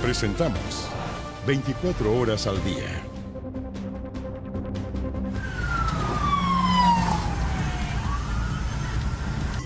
Presentamos 24 horas al día.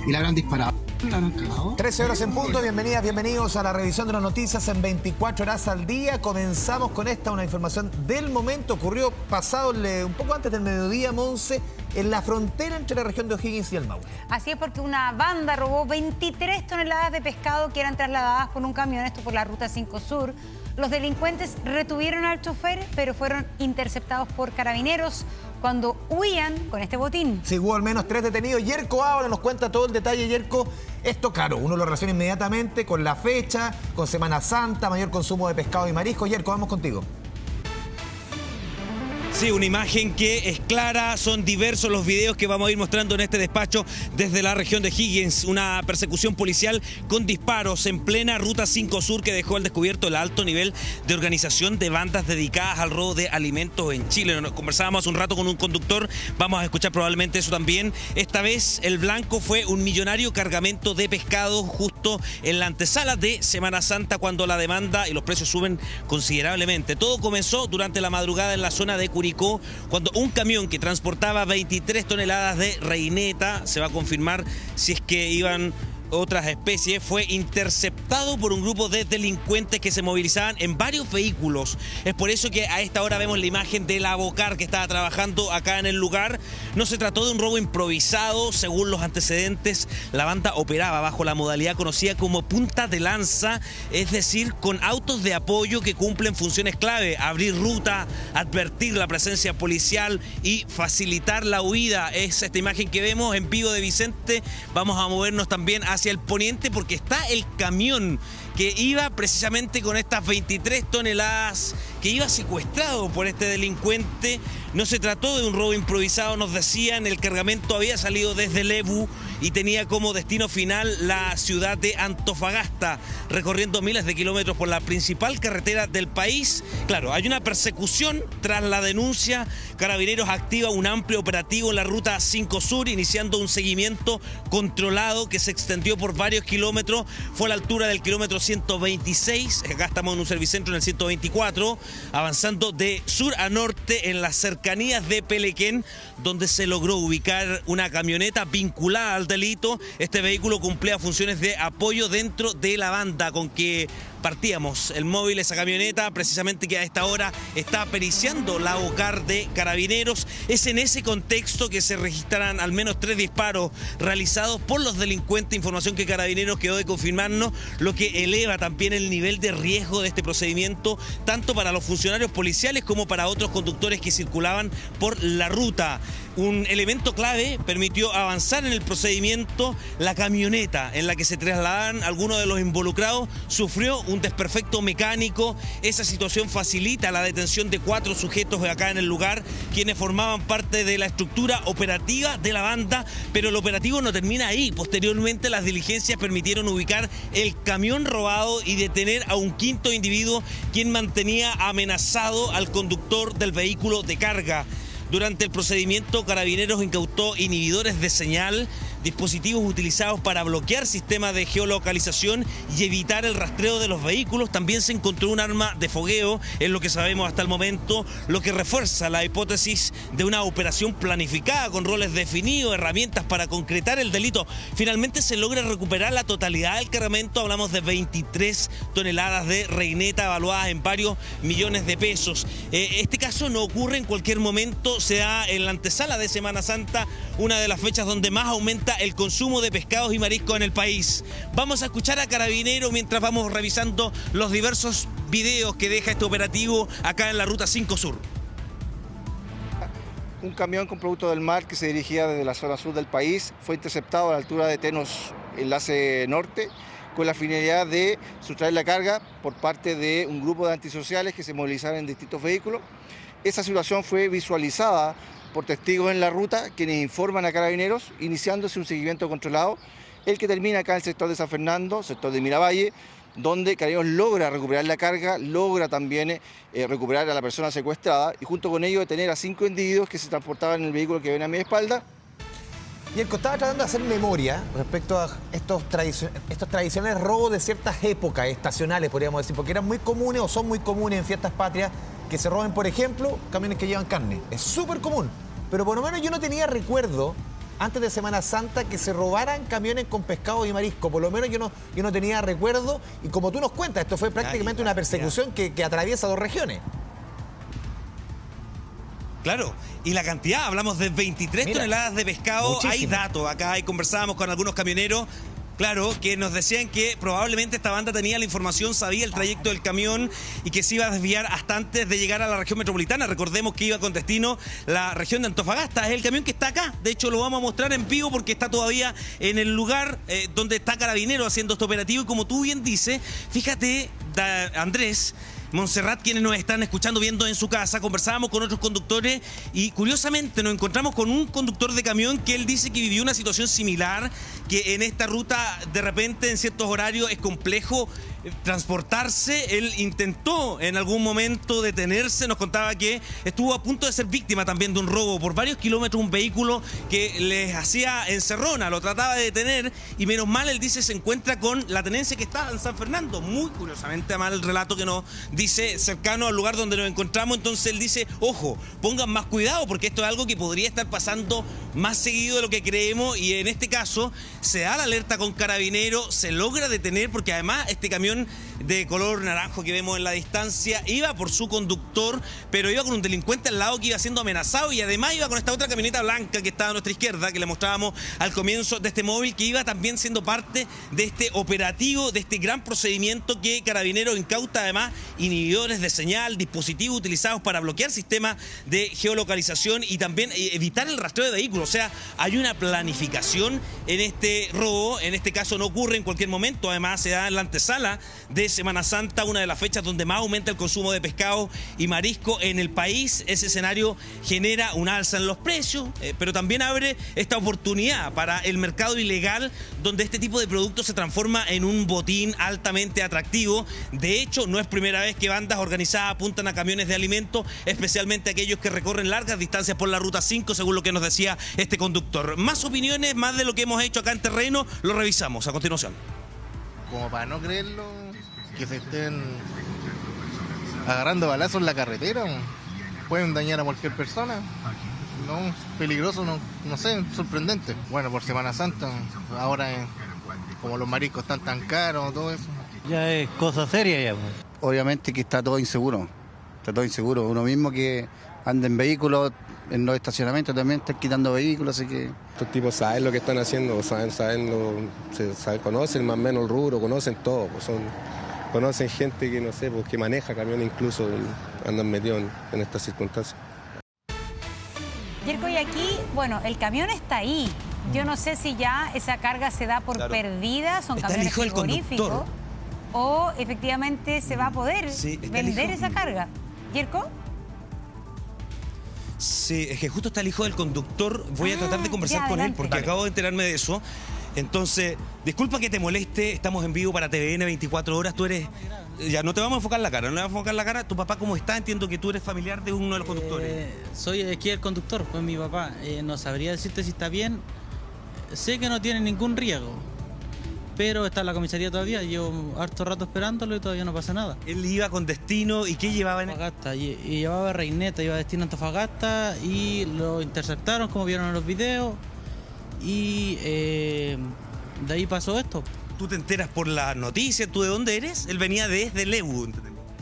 Y la habrán disparado. ¿La habrán cagado? 13 horas en punto, bienvenidas, bienvenidos a la revisión de las noticias en 24 horas al día. Comenzamos con una información del momento. Ocurrió un poco antes del mediodía, Monse, en la frontera entre la región de O'Higgins y el Maule. Así es, porque una banda robó 23 toneladas de pescado que eran trasladadas con un camión, esto por la Ruta 5 Sur. Los delincuentes retuvieron al chofer, pero fueron interceptados por carabineros cuando huían con este botín. Sí, hubo al menos 3 detenidos. Yerko ahora nos cuenta todo el detalle. Yerko, esto claro, uno lo relaciona inmediatamente con la fecha, con Semana Santa, mayor consumo de pescado y marisco. Yerko, vamos contigo. Sí, una imagen que es clara, son diversos los videos que vamos a ir mostrando en este despacho desde la región de Higgins. Una persecución policial con disparos en plena Ruta 5 Sur que dejó al descubierto el alto nivel de organización de bandas dedicadas al robo de alimentos en Chile. Nos conversábamos hace un rato con un conductor, vamos a escuchar probablemente eso también. Esta vez el blanco fue un millonario cargamento de pescado justo en la antesala de Semana Santa, cuando la demanda y los precios suben considerablemente. Todo comenzó durante la madrugada en la zona de Curicó, cuando un camión que transportaba 23 toneladas de reineta, se va a confirmar si es que iban otras especies, fue interceptado por un grupo de delincuentes que se movilizaban en varios vehículos. Es por eso que a esta hora vemos la imagen del Abocar que estaba trabajando acá en el lugar. No se trató de un robo improvisado. Según los antecedentes, la banda operaba bajo la modalidad conocida como punta de lanza, es decir, con autos de apoyo que cumplen funciones clave: abrir ruta, advertir la presencia policial y facilitar la huida. Es esta imagen que vemos en vivo de Vicente. Vamos a movernos también hacia el poniente porque está el camión que iba precisamente con estas 23 toneladas que iba secuestrado por este delincuente. No se trató de un robo improvisado, nos decían. El cargamento había salido desde Lebu y tenía como destino final la ciudad de Antofagasta, recorriendo miles de kilómetros por la principal carretera del país. Claro, hay una persecución tras la denuncia. Carabineros activa un amplio operativo en la Ruta 5 Sur, iniciando un seguimiento controlado que se extendió por varios kilómetros. Fue a la altura del kilómetro 126, acá estamos en un servicentro en el 124, avanzando de sur a norte en las cercanías de Pelequén, donde se logró ubicar una camioneta vinculada al delito. Este vehículo cumplía funciones de apoyo dentro de la banda con que partíamos. El móvil, esa camioneta, precisamente que a esta hora está periciando la Abocar de Carabineros. Es en ese contexto que se registrarán al menos 3 disparos realizados por los delincuentes, información que Carabineros quedó de confirmarnos, lo que eleva también el nivel de riesgo de este procedimiento, tanto para los funcionarios policiales como para otros conductores que circulaban por la ruta. Un elemento clave permitió avanzar en el procedimiento. La camioneta en la que se trasladaban algunos de los involucrados sufrió un desperfecto mecánico. Esa situación facilita la detención de 4 sujetos acá en el lugar, quienes formaban parte de la estructura operativa de la banda, pero el operativo no termina ahí. Posteriormente, las diligencias permitieron ubicar el camión robado y detener a un 5.º individuo, quien mantenía amenazado al conductor del vehículo de carga. Durante el procedimiento, Carabineros incautó inhibidores de señal, dispositivos utilizados para bloquear sistemas de geolocalización y evitar el rastreo de los vehículos. También se encontró un arma de fogueo, es lo que sabemos hasta el momento, lo que refuerza la hipótesis de una operación planificada con roles definidos, herramientas para concretar el delito. Finalmente se logra recuperar la totalidad del cargamento. Hablamos de 23 toneladas de reineta evaluadas en varios millones de pesos. Este caso no ocurre en cualquier momento, se da en la antesala de Semana Santa, una de las fechas donde más aumenta el consumo de pescados y mariscos en el país. Vamos a escuchar a Carabineros mientras vamos revisando los diversos videos que deja este operativo acá en la Ruta 5 Sur. Un camión con productos del mar que se dirigía desde la zona sur del país fue interceptado a la altura de Tenos, enlace norte, con la finalidad de sustraer la carga por parte de un grupo de antisociales que se movilizaron en distintos vehículos. Esa situación fue visualizada por testigos en la ruta, quienes informan a Carabineros, iniciándose un seguimiento controlado, el que termina acá en el sector de San Fernando, sector de Miravalle, donde Carabineros logra recuperar la carga, logra también recuperar a la persona secuestrada y junto con ello detener a 5 individuos que se transportaban en el vehículo que ven a mi espalda. Y el que estaba tratando de hacer memoria respecto a estos tradicionales robos de ciertas épocas estacionales, podríamos decir, porque eran muy comunes o son muy comunes en fiestas patrias que se roben, por ejemplo, camiones que llevan carne. Es súper común, pero por lo menos yo no tenía recuerdo antes de Semana Santa que se robaran camiones con pescado y marisco. Por lo menos yo no tenía recuerdo, y como tú nos cuentas, esto fue prácticamente una persecución que atraviesa 2 regiones. Claro, y la cantidad, hablamos de 23 toneladas de pescado. Muchísimo. Hay datos acá, y conversábamos con algunos camioneros, claro, que nos decían que probablemente esta banda tenía la información, sabía el trayecto del camión y que se iba a desviar hasta antes de llegar a la región metropolitana. Recordemos que iba con destino la región de Antofagasta. Es el camión que está acá. De hecho, lo vamos a mostrar en vivo porque está todavía en el lugar donde está Carabinero haciendo este operativo. Y como tú bien dices, fíjate, Andrés, Montserrat, quienes nos están escuchando, viendo en su casa, conversábamos con otros conductores y curiosamente nos encontramos con un conductor de camión que él dice que vivió una situación similar, que en esta ruta de repente en ciertos horarios es complejo transportarse. Él intentó en algún momento detenerse, nos contaba que estuvo a punto de ser víctima también de un robo por varios kilómetros, un vehículo que les hacía encerrona, lo trataba de detener y menos mal, él dice, se encuentra con la tenencia que está en San Fernando. Muy curiosamente, además el relato que nos dice cercano al lugar donde nos encontramos. Entonces él dice, ojo, pongan más cuidado porque esto es algo que podría estar pasando más seguido de lo que creemos, y en este caso se da la alerta con Carabineros, se logra detener porque además este camión de color naranjo que vemos en la distancia iba por su conductor, pero iba con un delincuente al lado que iba siendo amenazado, y además iba con esta otra camioneta blanca que estaba a nuestra izquierda, que le mostrábamos al comienzo de este móvil, que iba también siendo parte de este operativo, de este gran procedimiento que Carabineros incauta, además inhibidores de señal, dispositivos utilizados para bloquear sistemas de geolocalización y también evitar el rastreo de vehículos. O sea, hay una planificación en este robo. En este caso no ocurre en cualquier momento, además se da en la antesala de Semana Santa, una de las fechas donde más aumenta el consumo de pescado y marisco en el país. Ese escenario genera un alza en los precios, pero también abre esta oportunidad para el mercado ilegal, donde este tipo de productos se transforma en un botín altamente atractivo. De hecho, no es primera vez que bandas organizadas apuntan a camiones de alimentos, especialmente aquellos que recorren largas distancias por la Ruta 5, según lo que nos decía este conductor. Más opiniones, más de lo que hemos hecho acá en terreno, lo revisamos a continuación. Como para no creerlo, que se estén agarrando balazos en la carretera, pueden dañar a cualquier persona. No, peligroso, no sé, sorprendente. Bueno, por Semana Santa, ahora como los mariscos están tan caros, todo eso. Ya es cosa seria ya. Obviamente que está todo inseguro, Uno mismo que anda en vehículos, en los estacionamientos también están quitando vehículos, así que... Estos tipos saben lo que están haciendo, conocen más o menos el rubro, conocen todo, conocen gente que, no sé, pues, que maneja camiones incluso, andan metidos en estas circunstancias. Yerko, y aquí, bueno, el camión está ahí. Yo no sé si ya esa carga se da por perdida, son Está el camiones hijo del frigoríficos, conductor. o efectivamente se va a poder Sí, está el vender hijo. esa carga. ¿Yerko? Sí, es que justo está el hijo del conductor. Voy a tratar de conversar ya, con él adelante. porque acabo de enterarme de eso. Entonces, disculpa que te moleste, estamos en vivo para TVN 24 horas. Tú eres... Ya, no te vamos a enfocar la cara, no le vamos a enfocar la cara. ¿Tu papá cómo está? Entiendo que tú eres familiar de uno de los conductores. Soy aquí el conductor, pues mi papá. No sabría decirte si está bien. Sé que no tiene ningún riesgo, pero está en la comisaría todavía. Llevo harto rato esperándolo y todavía no pasa nada. Él iba con destino, ¿y qué llevaba en Antofagasta, y llevaba reineta, iba a destino a Antofagasta y lo interceptaron, como vieron en los videos, y de ahí pasó esto. ¿Tú te enteras por las noticias? ¿Tú de dónde eres? Él venía desde Leu.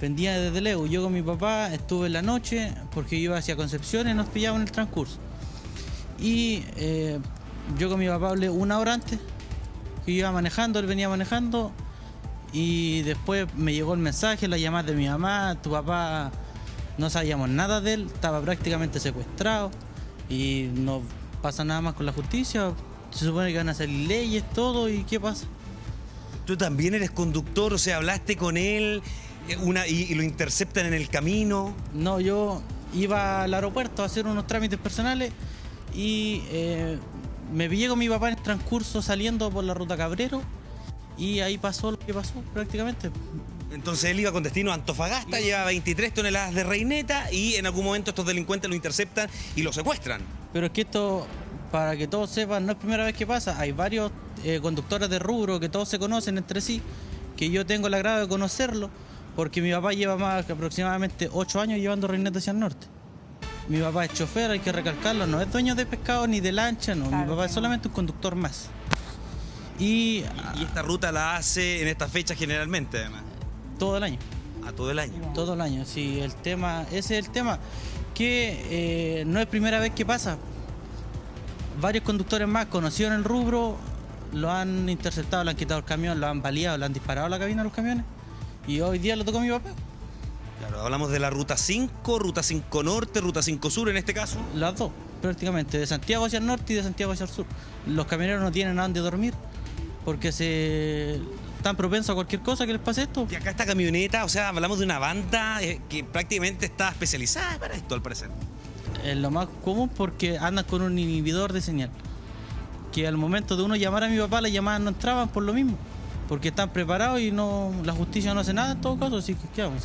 Vendía desde Leu. Yo con mi papá estuve en la noche porque iba hacia Concepción y nos pillaba en el transcurso. Y yo con mi papá hablé una hora antes, que iba manejando, él venía manejando, y después me llegó el mensaje, la llamada de mi mamá, tu papá, no sabíamos nada de él, estaba prácticamente secuestrado y no pasa nada más con la justicia, se supone que van a salir leyes, todo, ¿y qué pasa? Tú también eres conductor, o sea, hablaste con él y lo interceptan en el camino. No, yo iba al aeropuerto a hacer unos trámites personales y me pillé con mi papá en el transcurso saliendo por la ruta Cabrero y ahí pasó lo que pasó prácticamente. Entonces él iba con destino a Antofagasta, lleva 23 toneladas de reineta y en algún momento estos delincuentes lo interceptan y lo secuestran. Pero es que esto para que todos sepan, no es primera vez que pasa. Hay varios conductores de rubro que todos se conocen entre sí, que yo tengo el agrado de conocerlo, porque mi papá lleva más que aproximadamente 8 años llevando reineta hacia el norte. Mi papá es chofer, hay que recalcarlo, no es dueño de pescado ni de lancha, no. Claro, Mi papá es solamente un conductor más. Y esta ruta la hace en esta fecha generalmente, además. todo el año. A todo el año. Todo el año, sí. Ese es el tema, que no es primera vez que pasa. Varios conductores más conocidos en el rubro lo han interceptado, le han quitado el camión, lo han baleado, le han disparado a la cabina de los camiones. Y hoy día lo tocó mi papá. Claro, hablamos de la Ruta 5, Ruta 5 Norte, Ruta 5 Sur en este caso. Las dos, prácticamente, de Santiago hacia el norte y de Santiago hacia el sur. Los camioneros no tienen a dónde dormir porque están propensos a cualquier cosa que les pase esto. Y acá esta camioneta, o sea, hablamos de una banda que prácticamente está especializada para esto, al parecer. Es lo más común porque andan con un inhibidor de señal. Que al momento de uno llamar a mi papá, las llamadas no entraban por lo mismo. Porque están preparados y la justicia no hace nada en todo caso, así que ¿qué vamos?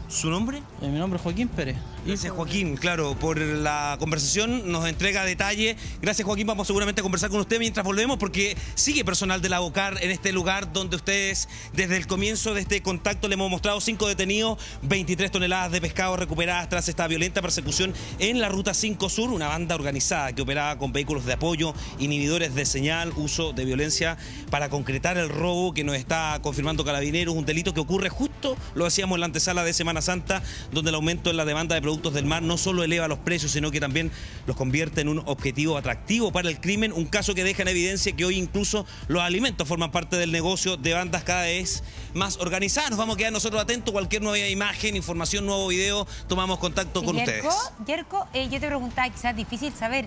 ¿Su nombre? Mi nombre es Joaquín Pérez. Gracias, Joaquín, claro, por la conversación, nos entrega detalle. Gracias, Joaquín, vamos seguramente a conversar con usted mientras volvemos, porque sigue personal de la BOCAR en este lugar donde ustedes, desde el comienzo de este contacto, le hemos mostrado 5 detenidos, 23 toneladas de pescado recuperadas tras esta violenta persecución en la Ruta 5 Sur, una banda organizada que operaba con vehículos de apoyo, inhibidores de señal, uso de violencia para concretar el robo que nos está confirmando Carabineros, un delito que ocurre justo, lo decíamos en la antesala de Semana Santa, donde el aumento en la demanda de productos del mar no solo eleva los precios, sino que también los convierte en un objetivo atractivo para el crimen, un caso que deja en evidencia que hoy incluso los alimentos forman parte del negocio de bandas cada vez más organizadas. Nos vamos a quedar nosotros atentos, cualquier nueva imagen, información, nuevo video, tomamos contacto con ustedes. Yerko, yo te preguntaba, quizás difícil saber,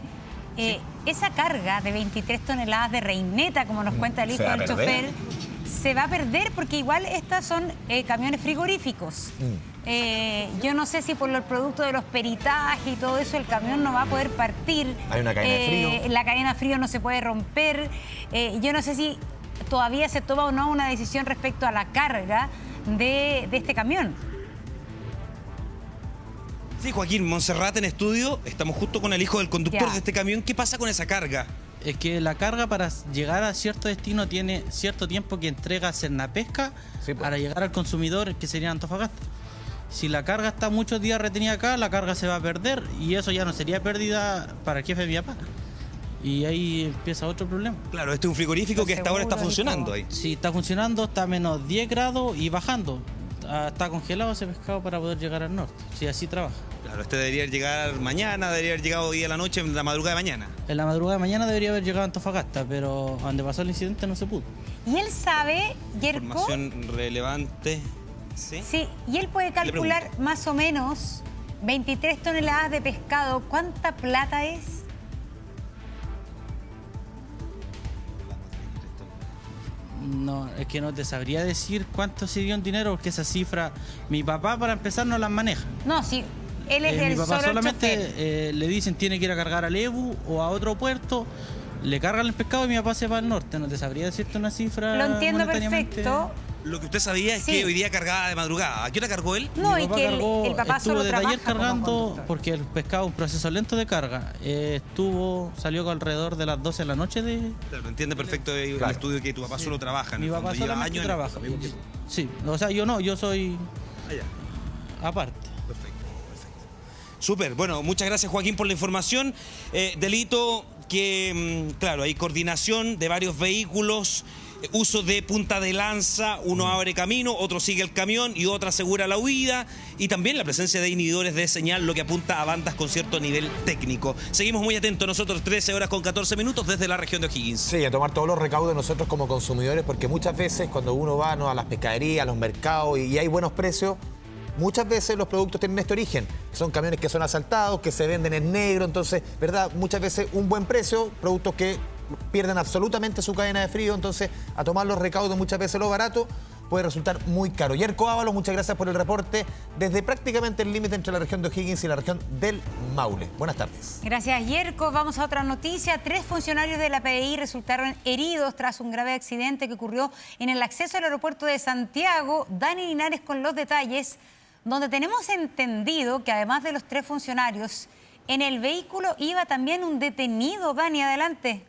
esa carga de 23 toneladas de reineta, como nos cuenta el hijo del chofer, se va a perder porque igual estas son camiones frigoríficos. Yo no sé si por el producto de los peritajes y todo eso el camión no va a poder partir. Hay una cadena de frío. La cadena de frío no se puede romper. Yo no sé si todavía se toma o no una decisión respecto a la carga de este camión. Sí, Joaquín, Monserrat en estudio, estamos justo con el hijo del conductor de este camión. ¿Qué pasa con esa carga? Es que la carga para llegar a cierto destino tiene cierto tiempo que entrega Cernapesca para llegar al consumidor, que sería Antofagasta. Si la carga está muchos días retenida acá, la carga se va a perder y eso ya no sería pérdida para el jefe de mi papá. Y ahí empieza otro problema. Claro, este es un frigorífico que hasta ahora está funcionando ahí. Sí, está funcionando, está a menos 10 grados y bajando. Está congelado ese pescado para poder llegar al norte, si así trabaja. Claro, este debería llegar mañana, debería haber llegado hoy a la noche, en la madrugada de mañana. En la madrugada de mañana debería haber llegado a Antofagasta, pero donde pasó el incidente no se pudo. ¿Y él sabe, Yerko? Información relevante. Sí, y él puede calcular más o menos 23 toneladas de pescado. ¿Cuánta plata es? No, es que no te sabría decir cuánto se dio en dinero, porque esa cifra, mi papá para empezar no las maneja. No, sí, él es el mi papá solo solamente le dicen tiene que ir a cargar al Ebu o a otro puerto, le cargan el pescado y mi papá se va al norte. No te sabría decirte una cifra. Lo entiendo perfecto. Lo que usted sabía es que hoy día cargaba de madrugada. ¿A qué hora cargó él? No, y que el papá solo trabaja ayer cargando, porque el pescado es un proceso lento de carga. Salió alrededor de las 12 de la noche de... Claro, entiende perfecto el estudio que tu papá solo trabaja. Mi papá solamente trabaja. Sí, o sea, yo no, yo soy aparte. Perfecto. Súper, bueno, muchas gracias, Joaquín, por la información. Delito que, claro, hay coordinación de varios vehículos, uso de punta de lanza, uno abre camino, otro sigue el camión y otro asegura la huida, y también la presencia de inhibidores de señal, lo que apunta a bandas con cierto nivel técnico. Seguimos muy atentos nosotros, 13 horas con 14 minutos desde la región de O'Higgins. Sí, a tomar todos los recaudos nosotros como consumidores, porque muchas veces cuando uno va a las pescaderías, a los mercados y hay buenos precios, muchas veces los productos tienen este origen. Son camiones que son asaltados, que se venden en negro, entonces, ¿verdad? Muchas veces un buen precio, productos que pierden absolutamente su cadena de frío, entonces a tomar los recaudos muchas veces lo barato puede resultar muy caro. Yerko Ábalos, muchas gracias por el reporte desde prácticamente el límite entre la región de O'Higgins y la región del Maule. Buenas tardes. Gracias, Yerko. Vamos a otra noticia. 3 funcionarios de la PDI resultaron heridos tras un grave accidente que ocurrió en el acceso al aeropuerto de Santiago. Dani Linares con los detalles, donde tenemos entendido que además de los 3 funcionarios, En el vehículo iba también un detenido. Dani, adelante.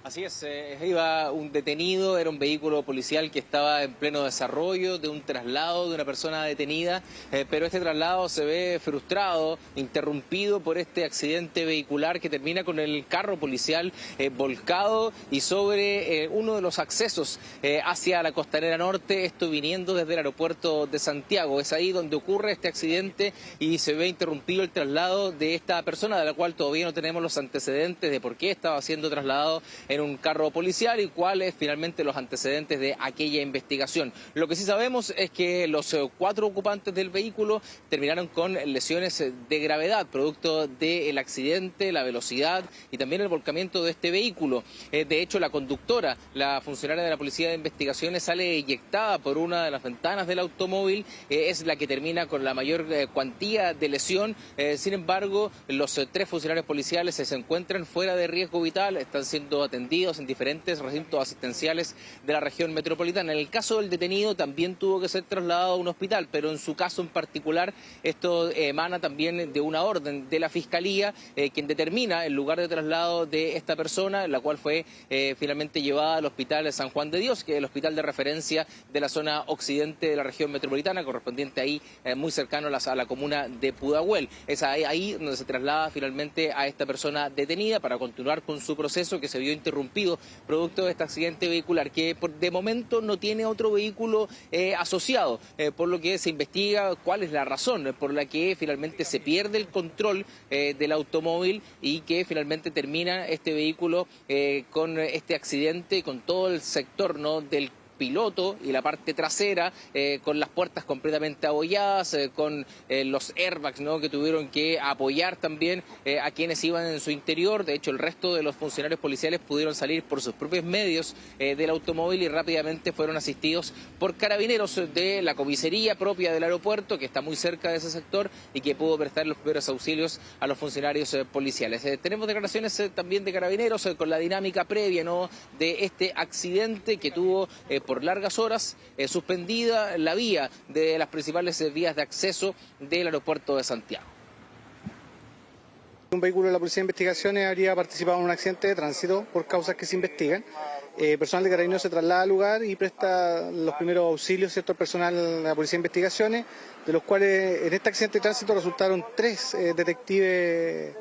Así es, iba un detenido, era un vehículo policial que estaba en pleno desarrollo de un traslado de una persona detenida, pero este traslado se ve frustrado, interrumpido por este accidente vehicular que termina con el carro policial volcado y sobre uno de los accesos hacia la Costanera Norte, esto viniendo desde el aeropuerto de Santiago. Es ahí donde ocurre este accidente y se ve interrumpido el traslado de esta persona, de la cual todavía no tenemos los antecedentes de por qué estaba siendo trasladado en un carro policial y cuáles finalmente los antecedentes de aquella investigación. Lo que sí sabemos es que los 4 ocupantes del vehículo terminaron con lesiones de gravedad, producto del accidente, la velocidad y también el volcamiento de este vehículo. De hecho, la conductora, la funcionaria de la Policía de Investigaciones, sale eyectada por una de las ventanas del automóvil, es la que termina con la mayor cuantía de lesión. Sin embargo, los 3 funcionarios policiales se encuentran fuera de riesgo vital, están siendo atendidos en diferentes recintos asistenciales de la región metropolitana. En el caso del detenido también tuvo que ser trasladado a un hospital, pero en su caso en particular esto emana también de una orden de la Fiscalía, quien determina el lugar de traslado de esta persona, la cual fue finalmente llevada al Hospital de San Juan de Dios, que es el hospital de referencia de la zona occidente de la región metropolitana, correspondiente ahí muy cercano a la comuna de Pudahuel. Es ahí donde se traslada finalmente a esta persona detenida para continuar con su proceso, que se vio interrumpido producto de este accidente vehicular, que de momento no tiene otro vehículo asociado, por lo que se investiga cuál es la razón por la que finalmente se pierde el control del automóvil y que finalmente termina este vehículo con este accidente, con todo el sector, ¿no?, del piloto y la parte trasera, con las puertas completamente abolladas, con los airbags, ¿no?, que tuvieron que apoyar también a quienes iban en su interior. De hecho, el resto de los funcionarios policiales pudieron salir por sus propios medios del automóvil y rápidamente fueron asistidos por carabineros de la comisaría propia del aeropuerto, que está muy cerca de ese sector y que pudo prestar los primeros auxilios a los funcionarios policiales. Tenemos declaraciones también de carabineros con la dinámica previa, ¿no?, de este accidente que tuvo por largas horas suspendida la vía de las principales vías de acceso del aeropuerto de Santiago. Un vehículo de la Policía de Investigaciones habría participado en un accidente de tránsito por causas que se investigan. Personal de Carabineros se traslada al lugar y presta los primeros auxilios, ¿cierto?, al personal de la Policía de Investigaciones, de los cuales en este accidente de tránsito resultaron 3 detectives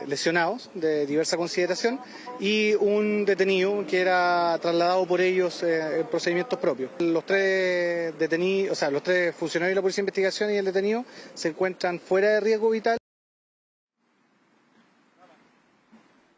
lesionados de diversa consideración y un detenido que era trasladado por ellos en procedimientos propios. Los 3 detenidos, o sea, los 3 funcionarios de la Policía de Investigación y el detenido se encuentran fuera de riesgo vital.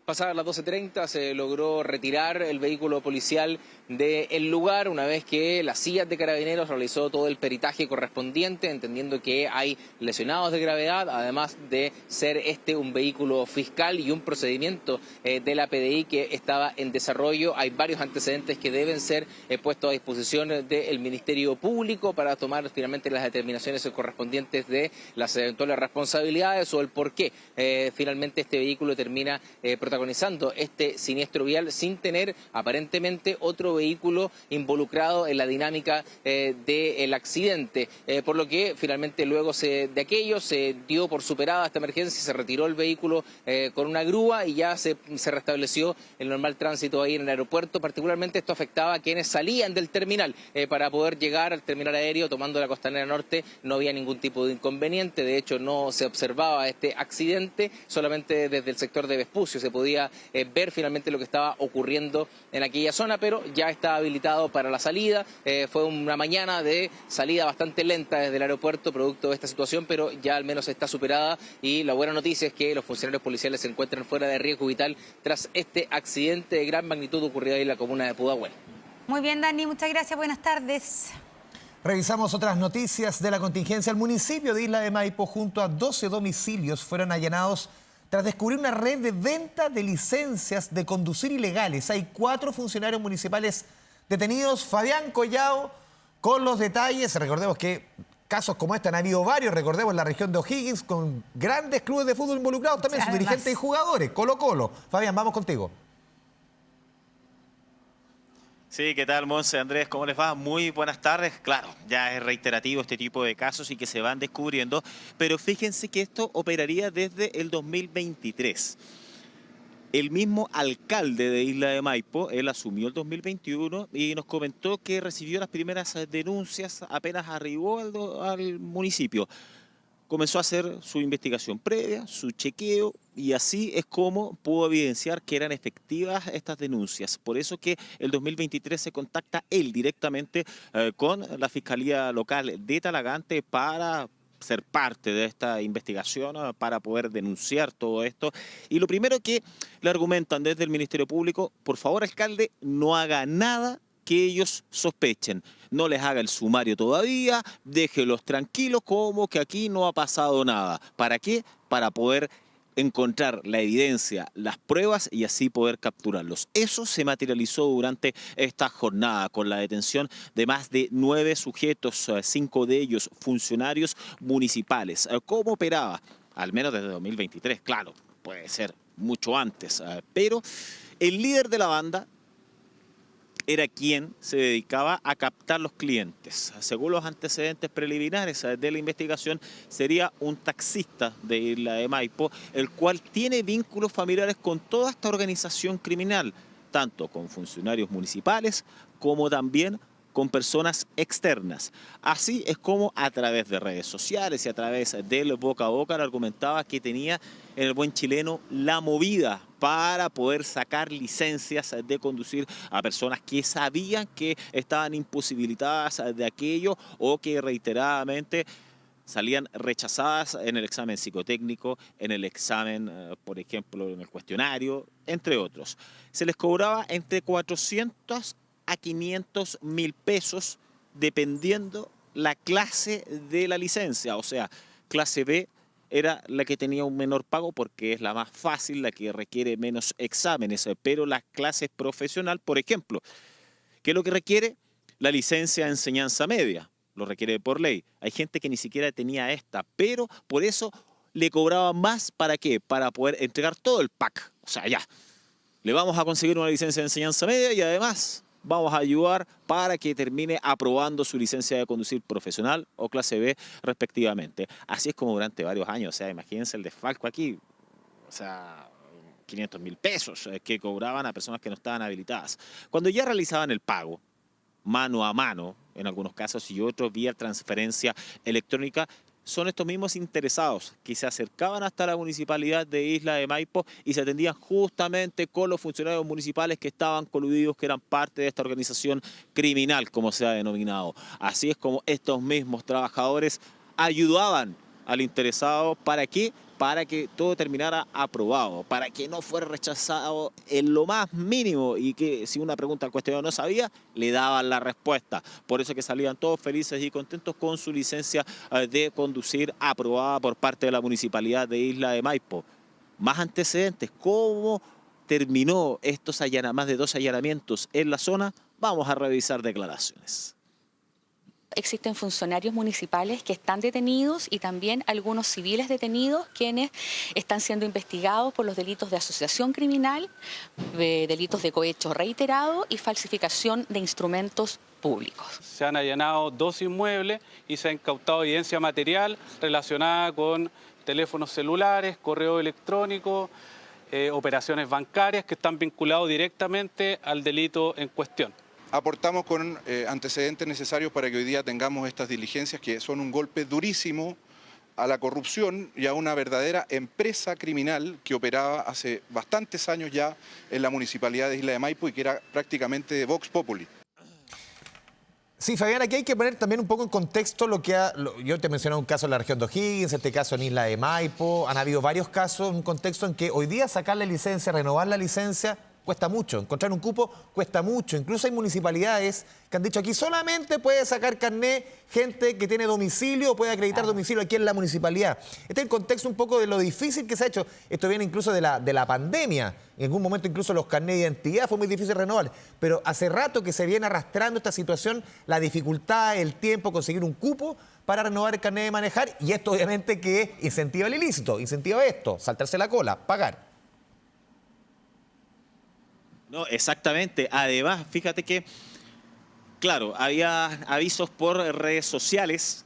Pasadas las 12:30 se logró retirar el vehículo policial del lugar una vez que las sillas de carabineros realizó todo el peritaje correspondiente, entendiendo que hay lesionados de gravedad, además de ser este un vehículo fiscal y un procedimiento de la PDI que estaba en desarrollo. Hay varios antecedentes que deben ser puestos a disposición del Ministerio Público para tomar finalmente las determinaciones correspondientes de las eventuales responsabilidades o el por qué finalmente este vehículo termina protagonizando este siniestro vial sin tener aparentemente otro vehículo involucrado en la dinámica del accidente, por lo que finalmente luego de aquello se dio por superada esta emergencia, se retiró el vehículo con una grúa y ya se restableció el normal tránsito ahí en el aeropuerto. Particularmente esto afectaba a quienes salían del terminal para poder llegar al terminal aéreo tomando la Costanera Norte. No había ningún tipo de inconveniente, de hecho no se observaba este accidente, solamente desde el sector de Vespucio se podía ver finalmente lo que estaba ocurriendo en aquella zona, pero ya está habilitado para la salida. Fue una mañana de salida bastante lenta desde el aeropuerto producto de esta situación, pero ya al menos está superada y la buena noticia es que los funcionarios policiales se encuentran fuera de riesgo vital tras este accidente de gran magnitud ocurrido ahí en la comuna de Pudahuel. Muy bien, Dani, muchas gracias, buenas tardes. Revisamos otras noticias de la contingencia. El municipio de Isla de Maipo, junto a 12 domicilios, fueron allanados tras descubrir una red de venta de licencias de conducir ilegales. Hay 4 funcionarios municipales detenidos. Fabián Collao con los detalles. Recordemos que casos como este han habido varios, recordemos, en la región de O'Higgins, con grandes clubes de fútbol involucrados, también sus dirigentes y jugadores. Colo-Colo. Fabián, vamos contigo. Sí, ¿qué tal, Monse? Andrés, ¿cómo les va? Muy buenas tardes. Claro, ya es reiterativo este tipo de casos y que se van descubriendo, pero fíjense que esto operaría desde el 2023. El mismo alcalde de Isla de Maipo, él asumió el 2021 y nos comentó que recibió las primeras denuncias apenas arribó al municipio. Comenzó a hacer su investigación previa, su chequeo, y así es como pudo evidenciar que eran efectivas estas denuncias. Por eso que el 2023 se contacta él directamente con la Fiscalía Local de Talagante para ser parte de esta investigación, para poder denunciar todo esto. Y lo primero que le argumentan desde el Ministerio Público: por favor, alcalde, no haga nada que ellos sospechen. No les haga el sumario todavía, déjelos tranquilos, como que aquí no ha pasado nada. ¿Para qué? Para poder encontrar la evidencia, las pruebas y así poder capturarlos. Eso se materializó durante esta jornada con la detención de más de 9 sujetos, 5 de ellos funcionarios municipales. ¿Cómo operaba? Al menos desde 2023, claro, puede ser mucho antes, pero el líder de la banda era quien se dedicaba a captar los clientes. Según los antecedentes preliminares de la investigación, sería un taxista de Isla de Maipo, el cual tiene vínculos familiares con toda esta organización criminal, tanto con funcionarios municipales como también con personas externas. Así es como a través de redes sociales y a través del boca a boca le argumentaba que tenía en el buen chileno la movida para poder sacar licencias de conducir a personas que sabían que estaban imposibilitadas de aquello o que reiteradamente salían rechazadas en el examen psicotécnico, en el examen, por ejemplo, en el cuestionario, entre otros. Se les cobraba entre 400 a 500 mil pesos dependiendo la clase de la licencia. O sea, clase B era la que tenía un menor pago porque es la más fácil, la que requiere menos exámenes, pero la clase profesional, por ejemplo, ¿qué es lo que requiere? La licencia de enseñanza media, lo requiere por ley. Hay gente que ni siquiera tenía esta, pero por eso le cobraba más. ¿Para qué? Para poder entregar todo el pack. O sea, ya, le vamos a conseguir una licencia de enseñanza media y además vamos a ayudar para que termine aprobando su licencia de conducir profesional o clase B respectivamente. Así es como durante varios años, o sea, imagínense el desfalco aquí, o sea, 500 mil pesos que cobraban a personas que no estaban habilitadas. Cuando ya realizaban el pago, mano a mano, en algunos casos, y otros vía transferencia electrónica, son estos mismos interesados que se acercaban hasta la municipalidad de Isla de Maipo y se atendían justamente con los funcionarios municipales que estaban coludidos, que eran parte de esta organización criminal, como se ha denominado. Así es como estos mismos trabajadores ayudaban al interesado. ¿Para qué? Para que todo terminara aprobado, para que no fuera rechazado en lo más mínimo y que si una pregunta al cuestionario no sabía, le daban la respuesta. Por eso que salían todos felices y contentos con su licencia de conducir aprobada por parte de la Municipalidad de Isla de Maipo. Más antecedentes, ¿cómo terminó estos más de 2 allanamientos en la zona? Vamos a revisar declaraciones. Existen funcionarios municipales que están detenidos y también algunos civiles detenidos quienes están siendo investigados por los delitos de asociación criminal, delitos de cohecho reiterado y falsificación de instrumentos públicos. Se han allanado 2 inmuebles y se ha incautado evidencia material relacionada con teléfonos celulares, correo electrónico, operaciones bancarias que están vinculados directamente al delito en cuestión. Aportamos con antecedentes necesarios para que hoy día tengamos estas diligencias que son un golpe durísimo a la corrupción y a una verdadera empresa criminal que operaba hace bastantes años ya en la Municipalidad de Isla de Maipo y que era prácticamente de Vox Populi. Sí, Fabián, aquí hay que poner también un poco en contexto yo te mencioné un caso en la región de O'Higgins, este caso en Isla de Maipo, han habido varios casos, un contexto en que hoy día sacar la licencia, renovar la licencia, cuesta mucho, encontrar un cupo cuesta mucho. Incluso hay municipalidades que han dicho aquí solamente puede sacar carné gente que tiene domicilio o puede acreditar domicilio aquí en la municipalidad. Este es el contexto un poco de lo difícil que se ha hecho. Esto viene incluso de la pandemia. En algún momento incluso los carnés de identidad fue muy difícil renovar. Pero hace rato que se viene arrastrando esta situación, la dificultad, el tiempo, conseguir un cupo para renovar el carnet de manejar. Y esto obviamente que incentiva el ilícito, incentiva esto, saltarse la cola, pagar. No, exactamente. Además, fíjate que, claro, había avisos por redes sociales,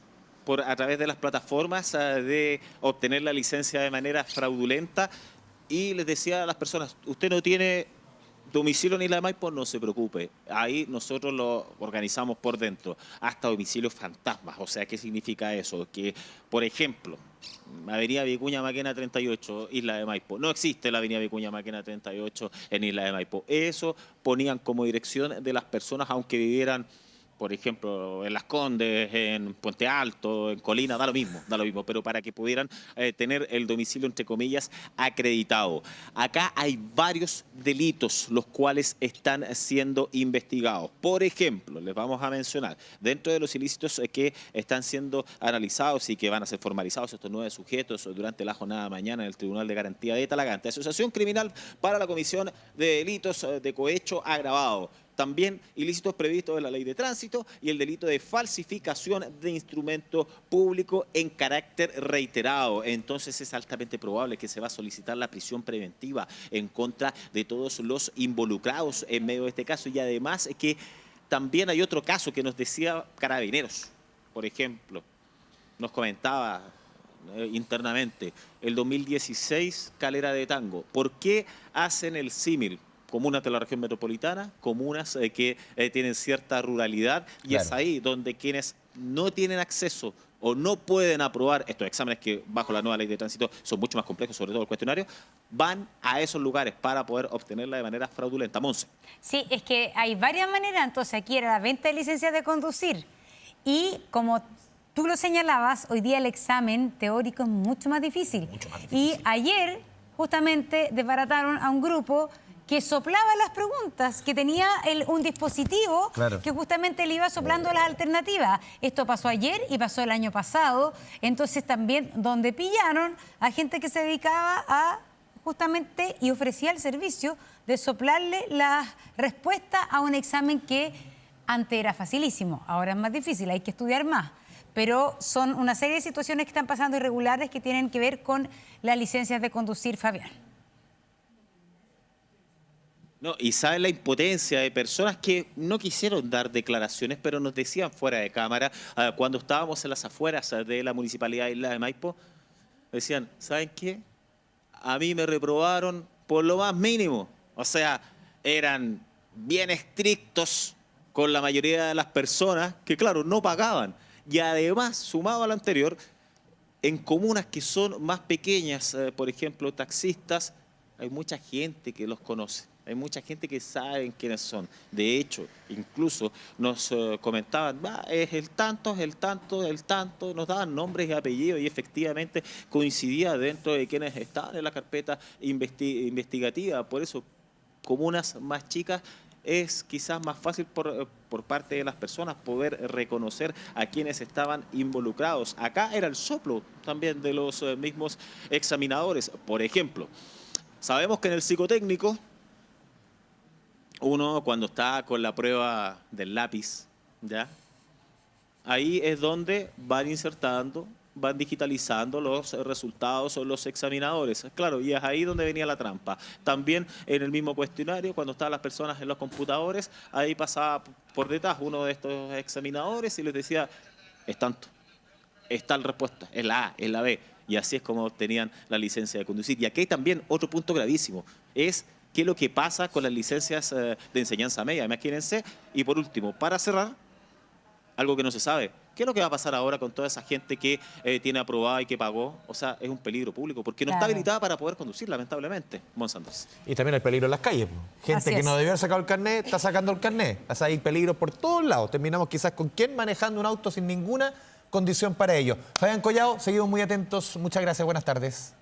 a través de las plataformas, de obtener la licencia de manera fraudulenta, y les decía a las personas, usted no tiene domicilio ni la de Maipo, no se preocupe. Ahí nosotros lo organizamos por dentro, hasta domicilios fantasmas. O sea, ¿qué significa eso? Que, por ejemplo, Avenida Vicuña Maquena 38, Isla de Maipo. No existe la Avenida Vicuña Maquena 38 en Isla de Maipo. Eso ponían como dirección de las personas, aunque vivieran, por ejemplo, en Las Condes, en Puente Alto, en Colina, da lo mismo, pero para que pudieran tener el domicilio, entre comillas, acreditado. Acá hay varios delitos los cuales están siendo investigados. Por ejemplo, les vamos a mencionar, dentro de los ilícitos que están siendo analizados y que van a ser formalizados estos 9 sujetos durante la jornada de mañana en el Tribunal de Garantía de Talagante. Asociación criminal para la comisión de delitos de cohecho agravado. También ilícitos previstos en la Ley de Tránsito y el delito de falsificación de instrumento público en carácter reiterado. Entonces es altamente probable que se va a solicitar la prisión preventiva en contra de todos los involucrados en medio de este caso. Y además que también hay otro caso que nos decía Carabineros, por ejemplo, nos comentaba internamente, el 2016, Calera de Tango. ¿Por qué hacen el símil? Comunas de la región metropolitana, comunas que tienen cierta ruralidad, y claro, es ahí donde quienes no tienen acceso o no pueden aprobar estos exámenes que bajo la nueva Ley de Tránsito son mucho más complejos, sobre todo el cuestionario, van a esos lugares para poder obtenerla de manera fraudulenta. Monse. Sí, es que hay varias maneras. Entonces aquí era la venta de licencias de conducir, y como tú lo señalabas, hoy día el examen teórico es mucho más difícil. Y ayer justamente desbarataron a un grupo que soplaba las preguntas, que tenía un dispositivo, claro, que justamente le iba soplando las alternativas. Esto pasó ayer y pasó el año pasado. Entonces también donde pillaron a gente que se dedicaba a justamente y ofrecía el servicio de soplarle las respuestas a un examen que antes era facilísimo, ahora es más difícil, hay que estudiar más. Pero son una serie de situaciones que están pasando irregulares que tienen que ver con las licencias de conducir, Fabián. No, y saben la impotencia de personas que no quisieron dar declaraciones, pero nos decían fuera de cámara, cuando estábamos en las afueras de la Municipalidad de Isla de Maipo, decían, ¿saben qué? A mí me reprobaron por lo más mínimo. O sea, eran bien estrictos con la mayoría de las personas que, claro, no pagaban. Y además, sumado a lo anterior, en comunas que son más pequeñas, por ejemplo, taxistas, hay mucha gente que los conoce. Hay mucha gente que sabe quiénes son. De hecho, incluso nos comentaban, es el tanto, nos daban nombres y apellidos, y efectivamente coincidía dentro de quienes estaban en la carpeta investigativa. Por eso, comunas más chicas, es quizás más fácil por parte de las personas poder reconocer a quienes estaban involucrados. Acá era el soplo también de los mismos examinadores. Por ejemplo, sabemos que en el psicotécnico, uno cuando está con la prueba del lápiz, ¿ya? Ahí es donde van insertando, van digitalizando los resultados o los examinadores. Claro, y es ahí donde venía la trampa. También en el mismo cuestionario, cuando estaban las personas en los computadores, ahí pasaba por detrás uno de estos examinadores y les decía, es tanto, es tal respuesta, es la A, es la B. Y así es como obtenían la licencia de conducir. Y aquí hay también otro punto gravísimo, es qué es lo que pasa con las licencias de enseñanza media, imagínense. Y por último, para cerrar, algo que no se sabe, ¿qué es lo que va a pasar ahora con toda esa gente que tiene aprobada y que pagó? O sea, es un peligro público, porque no está habilitada para poder conducir, lamentablemente. Monsantos. Y también hay peligro en las calles. Gente que no debió haber sacado el carnet, está sacando el carnet. O sea, hay peligro por todos lados. Terminamos quizás con quién manejando un auto sin ninguna condición para ello. Fabián Collado, seguimos muy atentos. Muchas gracias, buenas tardes.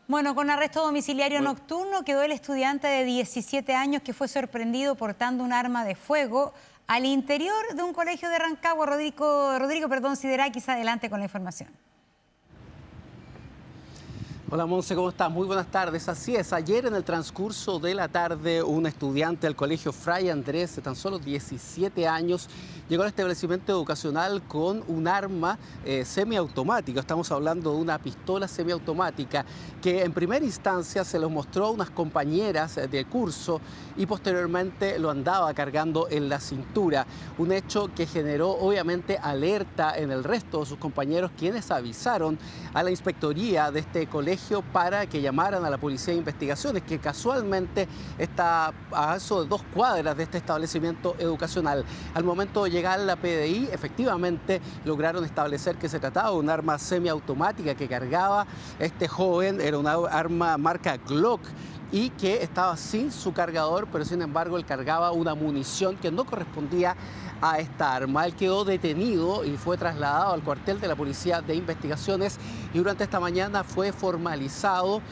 Bueno, con arresto domiciliario nocturno quedó el estudiante de 17 años que fue sorprendido portando un arma de fuego al interior de un colegio de Rancagua. Rodrigo Siderakis, adelante con la información. Hola Monse, ¿cómo estás? Muy buenas tardes. Así es, ayer en el transcurso de la tarde un estudiante del colegio Fray Andrés de tan solo 17 años llegó al establecimiento educacional con un arma semiautomática. Estamos hablando de una pistola semiautomática que en primera instancia se lo mostró a unas compañeras de curso y posteriormente lo andaba cargando en la cintura. Un hecho que generó obviamente alerta en el resto de sus compañeros, quienes avisaron a la inspectoría de este colegio para que llamaran a la Policía de Investigaciones, que casualmente está a eso de 2 cuadras de este establecimiento educacional. Al momento de llegar a la PDI, efectivamente lograron establecer que se trataba de un arma semiautomática que cargaba este joven. Era una arma marca Glock y que estaba sin su cargador, pero sin embargo él cargaba una munición que no correspondía a esta arma. Él quedó detenido y fue trasladado al cuartel de la Policía de Investigaciones y durante esta mañana fue formalizado.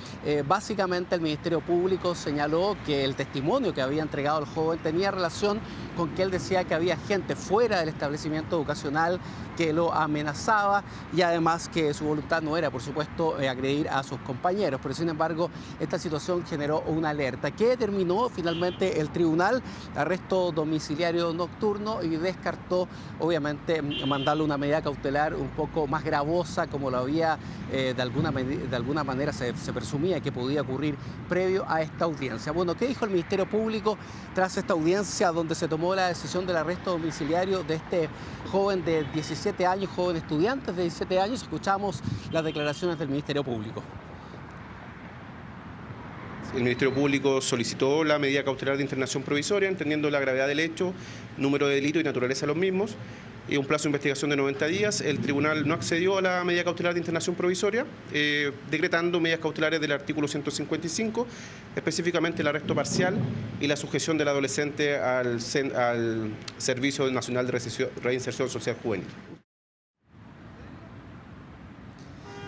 Básicamente el Ministerio Público señaló que el testimonio que había entregado el joven tenía relación con que él decía que había gente fuera del establecimiento educacional que lo amenazaba y además que su voluntad no era, por supuesto, agredir a sus compañeros. Pero sin embargo, esta situación generó una alerta que determinó finalmente el tribunal: arresto domiciliario nocturno, y descartó, obviamente, mandarle una medida cautelar un poco más gravosa, como lo había de alguna manera se presumía que podía ocurrir previo a esta audiencia. Bueno, ¿qué dijo el Ministerio Público tras esta audiencia donde se tomó la decisión del arresto domiciliario de este joven de 17 años, joven estudiante de 17 años? Escuchamos las declaraciones del Ministerio Público. El Ministerio Público solicitó la medida cautelar de internación provisoria, entendiendo la gravedad del hecho, número de delito y naturaleza de los mismos, y un plazo de investigación de 90 días. El tribunal no accedió a la medida cautelar de internación provisoria, decretando medidas cautelares del artículo 155, específicamente el arresto parcial y la sujeción del adolescente al Servicio Nacional de Reinserción Social Juvenil.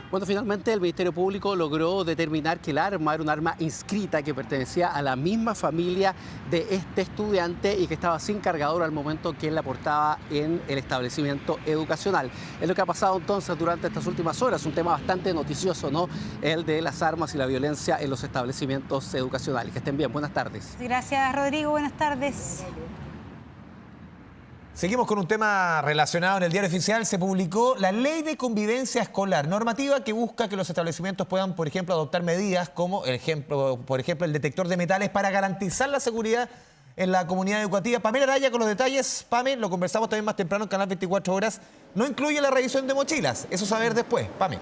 Bueno, finalmente el Ministerio Público logró determinar que el arma era un arma inscrita que pertenecía a la misma familia de este estudiante y que estaba sin cargador al momento que él la portaba en el establecimiento educacional. Es lo que ha pasado entonces durante estas últimas horas, un tema bastante noticioso, ¿no? El de las armas y la violencia en los establecimientos educacionales. Que estén bien, buenas tardes. Gracias, Rodrigo, buenas tardes. Seguimos con un tema relacionado. En el Diario Oficial se publicó la Ley de Convivencia Escolar, normativa que busca que los establecimientos puedan, por ejemplo, adoptar medidas como, por ejemplo, el detector de metales para garantizar la seguridad en la comunidad educativa. Pamela Araya con los detalles. Pame, lo conversamos también más temprano en Canal 24 Horas. No incluye la revisión de mochilas. Eso saber después. Pame.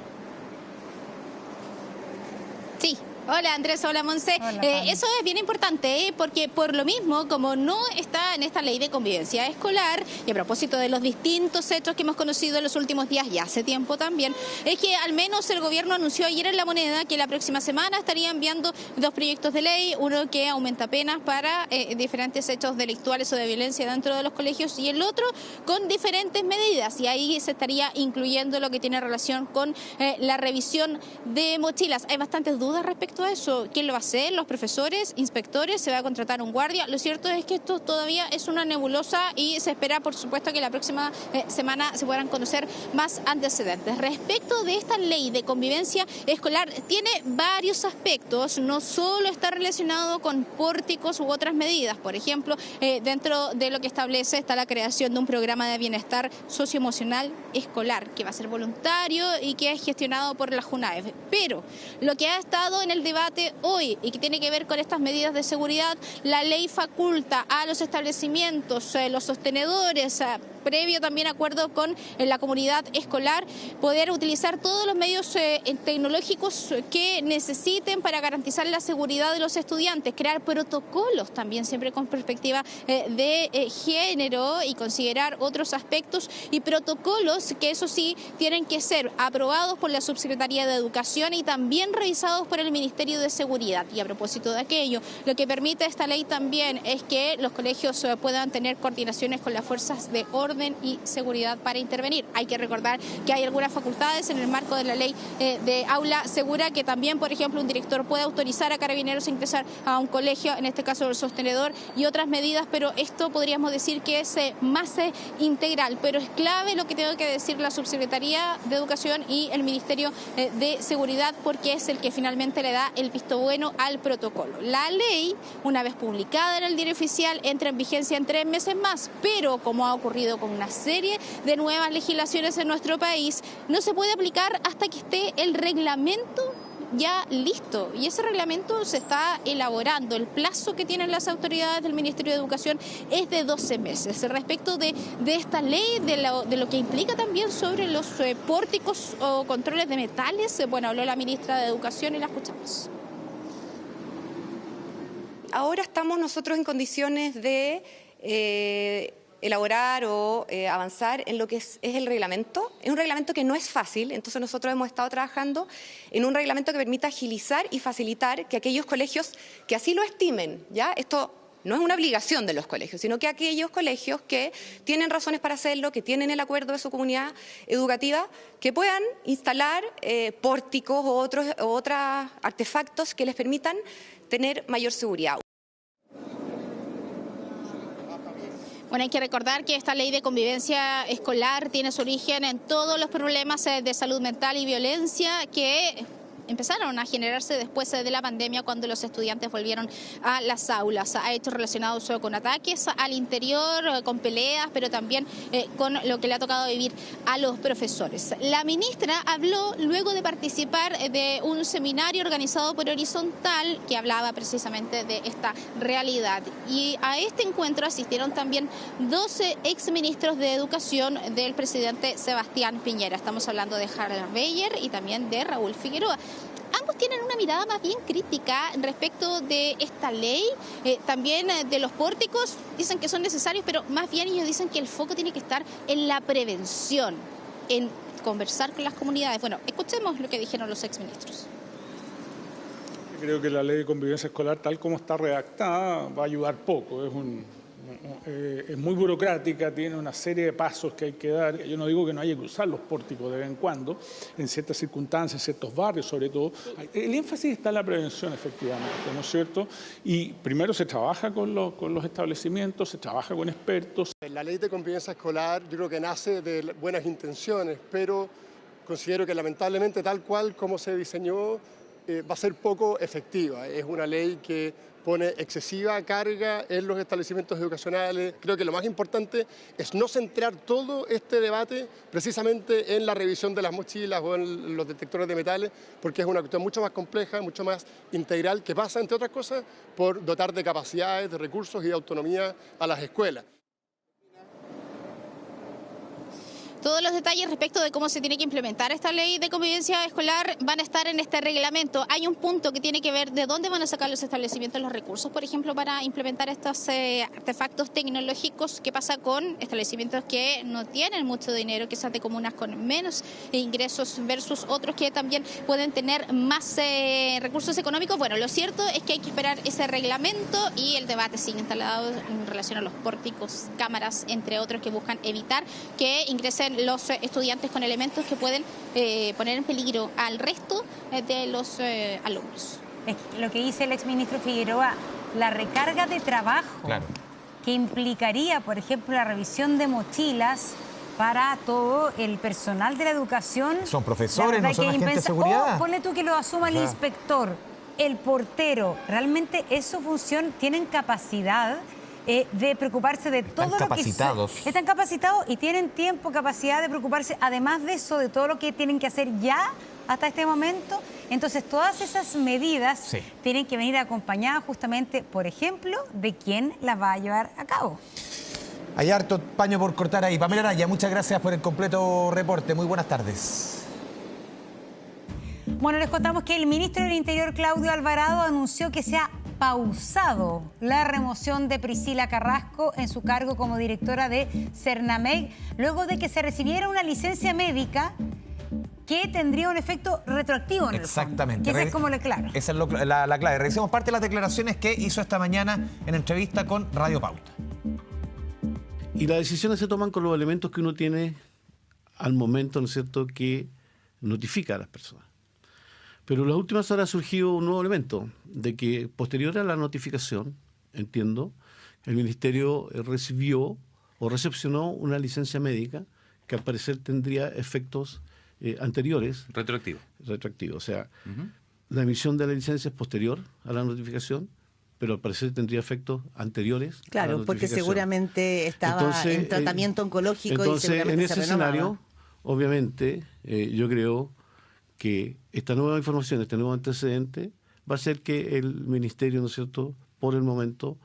Sí. Hola Andrés, hola Monse. Eso es bien importante, porque por lo mismo, como no está en esta ley de convivencia escolar, y a propósito de los distintos hechos que hemos conocido en los últimos días y hace tiempo también, es que al menos el gobierno anunció ayer en La Moneda que la próxima semana estaría enviando 2 proyectos de ley, uno que aumenta penas para diferentes hechos delictuales o de violencia dentro de los colegios y el otro con diferentes medidas, y ahí se estaría incluyendo lo que tiene relación con la revisión de mochilas. Hay bastantes dudas respecto a eso. ¿Quién lo va a hacer? ¿Los profesores? ¿Inspectores? ¿Se va a contratar un guardia? Lo cierto es que esto todavía es una nebulosa y se espera, por supuesto, que la próxima semana se puedan conocer más antecedentes. Respecto de esta ley de convivencia escolar, tiene varios aspectos. No solo está relacionado con pórticos u otras medidas. Por ejemplo, dentro de lo que establece está la creación de un programa de bienestar socioemocional escolar que va a ser voluntario y que es gestionado por la JUNAEF. Pero lo que ha estado en el debate hoy y que tiene que ver con estas medidas de seguridad, la ley faculta a los establecimientos, los sostenedores, previo también acuerdo con la comunidad escolar, poder utilizar todos los medios tecnológicos que necesiten para garantizar la seguridad de los estudiantes, crear protocolos también siempre con perspectiva de género y considerar otros aspectos y protocolos que eso sí tienen que ser aprobados por la Subsecretaría de Educación y también revisados por el Ministerio de Seguridad. Y a propósito de aquello, lo que permite esta ley también es que los colegios puedan tener coordinaciones con las fuerzas de orden orden y seguridad para intervenir. Hay que recordar que hay algunas facultades en el marco de la ley de aula segura que también, por ejemplo, un director puede autorizar a carabineros a ingresar a un colegio, en este caso el sostenedor, y otras medidas, pero esto podríamos decir que es más integral, pero es clave lo que tengo que decir la Subsecretaría de Educación y el Ministerio de Seguridad, porque es el que finalmente le da el visto bueno al protocolo. La ley, una vez publicada en el Diario Oficial, entra en vigencia en 3 meses más, pero como ha ocurrido con una serie de nuevas legislaciones en nuestro país, no se puede aplicar hasta que esté el reglamento ya listo, y ese reglamento se está elaborando. El plazo que tienen las autoridades del Ministerio de Educación es de 12 meses. Respecto de esta ley, de lo que implica también sobre los pórticos o controles de metales, bueno, habló la ministra de Educación y la escuchamos. Ahora estamos nosotros en condiciones de elaborar o avanzar en lo que es el reglamento. Es un reglamento que no es fácil, entonces nosotros hemos estado trabajando en un reglamento que permita agilizar y facilitar que aquellos colegios que así lo estimen, ¿ya? Esto no es una obligación de los colegios, sino que aquellos colegios que tienen razones para hacerlo, que tienen el acuerdo de su comunidad educativa, que puedan instalar pórticos o otros artefactos que les permitan tener mayor seguridad. Bueno, hay que recordar que esta ley de convivencia escolar tiene su origen en todos los problemas de salud mental y violencia que empezaron a generarse después de la pandemia, cuando los estudiantes volvieron a las aulas. Ha hecho relacionados con ataques al interior, con peleas, pero también con lo que le ha tocado vivir a los profesores. La ministra habló luego de participar de un seminario organizado por Horizontal que hablaba precisamente de esta realidad. Y a este encuentro asistieron también 12 exministros de Educación del presidente Sebastián Piñera. Estamos hablando de Harald Beyer y también de Raúl Figueroa. Ambos tienen una mirada más bien crítica respecto de esta ley, también de los pórticos. Dicen que son necesarios, pero más bien ellos dicen que el foco tiene que estar en la prevención, en conversar con las comunidades. Bueno, escuchemos lo que dijeron los exministros. Creo que la ley de convivencia escolar, tal como está redactada, va a ayudar poco. Es muy burocrática, tiene una serie de pasos que hay que dar. Yo no digo que no haya que usar los pórticos de vez en cuando, en ciertas circunstancias, en ciertos barrios sobre todo. El énfasis está en la prevención, efectivamente, ¿no es cierto? Y primero se trabaja con los establecimientos, se trabaja con expertos. La ley de convivencia escolar yo creo que nace de buenas intenciones, pero considero que lamentablemente tal cual como se diseñó va a ser poco efectiva. Es una ley que pone excesiva carga en los establecimientos educacionales. Creo que lo más importante es no centrar todo este debate precisamente en la revisión de las mochilas o en los detectores de metales, porque es una cuestión mucho más compleja, mucho más integral, que pasa, entre otras cosas, por dotar de capacidades, de recursos y de autonomía a las escuelas. Todos los detalles respecto de cómo se tiene que implementar esta ley de convivencia escolar van a estar en este reglamento. Hay un punto que tiene que ver de dónde van a sacar los establecimientos los recursos, por ejemplo, para implementar estos artefactos tecnológicos. ¿Qué pasa con establecimientos que no tienen mucho dinero, quizás de comunas con menos ingresos versus otros que también pueden tener más recursos económicos? Bueno, lo cierto es que hay que esperar ese reglamento y el debate sigue instalado en relación a los pórticos, cámaras, entre otros, que buscan evitar que ingresen los estudiantes con elementos que pueden poner en peligro al resto de los alumnos. Es lo que dice el exministro Figueroa, la recarga de trabajo que implicaría, por ejemplo, la revisión de mochilas para todo el personal de la educación. Son profesores, no son agentes de seguridad. Ponle tú que lo asuma el inspector, el portero. ¿Realmente es su función? ¿Tienen capacidad de preocuparse de todo lo que... Están capacitados y tienen tiempo, capacidad de preocuparse, además de eso, de todo lo que tienen que hacer ya hasta este momento. Entonces, todas esas medidas tienen que venir acompañadas justamente, por ejemplo, de quién las va a llevar a cabo. Hay harto paño por cortar ahí. Pamela Araya, muchas gracias por el completo reporte. Muy buenas tardes. Bueno, les contamos que el ministro del Interior, Claudio Alvarado, anunció que se ha pausado la remoción de Priscila Carrasco en su cargo como directora de Cernameg, luego de que se recibiera una licencia médica que tendría un efecto retroactivo en el Exactamente. fondo. Que esa es como la clave. Esa es la clave. Revisemos parte de las declaraciones que hizo esta mañana en entrevista con Radio Pauta. Y las decisiones se toman con los elementos que uno tiene al momento, ¿no es cierto?, que notifica a las personas. Pero en las últimas horas ha surgido un nuevo elemento, de que posterior a la notificación, entiendo, el Ministerio recibió o recepcionó una licencia médica que al parecer tendría efectos anteriores. Retroactivo. Retroactivo. O sea, la emisión de la licencia es posterior a la notificación, pero al parecer tendría efectos anteriores. Claro, porque seguramente estaba en tratamiento oncológico. Entonces, y seguramente en ese escenario, obviamente, yo creo que esta nueva información, este nuevo antecedente, va a hacer que el Ministerio, ¿no es cierto?, por el momento,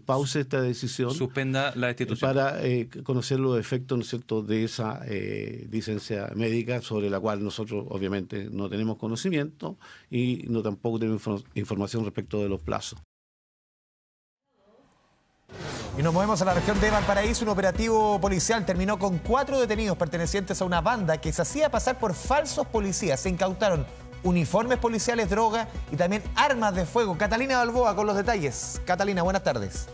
pause esta decisión. Suspenda la destitución. Para conocer los efectos, ¿no es cierto?, de esa licencia médica sobre la cual nosotros obviamente no tenemos conocimiento y no tampoco tenemos información respecto de los plazos. Y nos movemos a la región de Valparaíso. Un operativo policial terminó con 4 detenidos pertenecientes a una banda que se hacía pasar por falsos policías. Se incautaron uniformes policiales, droga y también armas de fuego. Catalina Balboa con los detalles. Catalina, buenas tardes.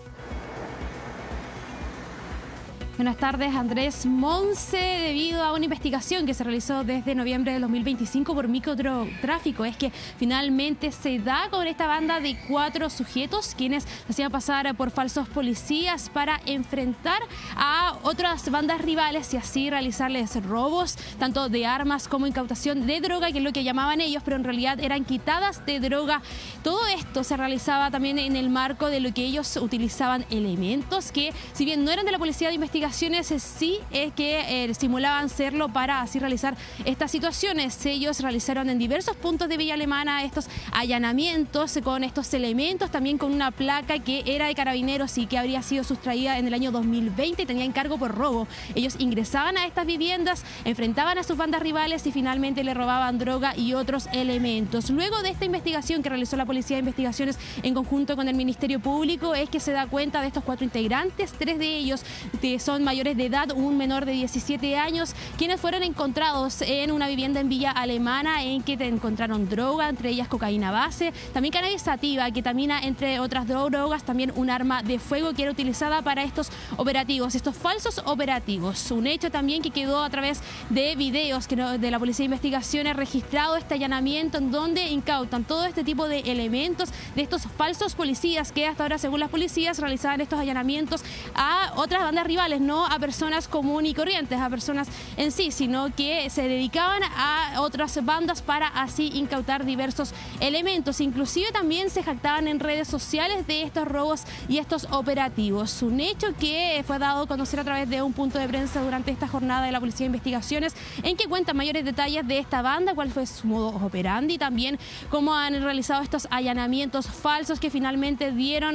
Buenas tardes, Andrés. Monse, debido a una investigación que se realizó desde noviembre de 2025 por microtráfico, es que finalmente se da con esta banda de 4 sujetos quienes se hacían pasar por falsos policías para enfrentar a otras bandas rivales y así realizarles robos, tanto de armas como incautación de droga, que es lo que llamaban ellos, pero en realidad eran quitadas de droga. Todo esto se realizaba también en el marco de lo que ellos utilizaban elementos que, si bien no eran de la Policía de Investigación, sí es que simulaban serlo para así realizar estas situaciones. Ellos realizaron en diversos puntos de Villa Alemana estos allanamientos con estos elementos, también con una placa que era de Carabineros y que habría sido sustraída en el año 2020 y tenía encargo por robo. Ellos ingresaban a estas viviendas, enfrentaban a sus bandas rivales y finalmente le robaban droga y otros elementos. Luego de esta investigación que realizó la Policía de Investigaciones en conjunto con el Ministerio Público, es que se da cuenta de estos 4 integrantes, 3 de ellos que son mayores de edad, un menor de 17 años, quienes fueron encontrados en una vivienda en Villa Alemana en que encontraron droga, entre ellas cocaína base, también cannabis sativa, ketamina, entre otras drogas, también un arma de fuego que era utilizada para estos operativos, estos falsos operativos. Un hecho también que quedó a través de videos de la Policía de Investigaciones registrado este allanamiento en donde incautan todo este tipo de elementos de estos falsos policías que hasta ahora, según las policías, realizaban estos allanamientos a otras bandas rivales, no a personas comunes y corrientes, a personas en sí, sino que se dedicaban a otras bandas para así incautar diversos elementos. Inclusive también se jactaban en redes sociales de estos robos y estos operativos. Un hecho que fue dado a conocer a través de un punto de prensa durante esta jornada de la Policía de Investigaciones, en que cuenta mayores detalles de esta banda, cuál fue su modo operandi, también cómo han realizado estos allanamientos falsos que finalmente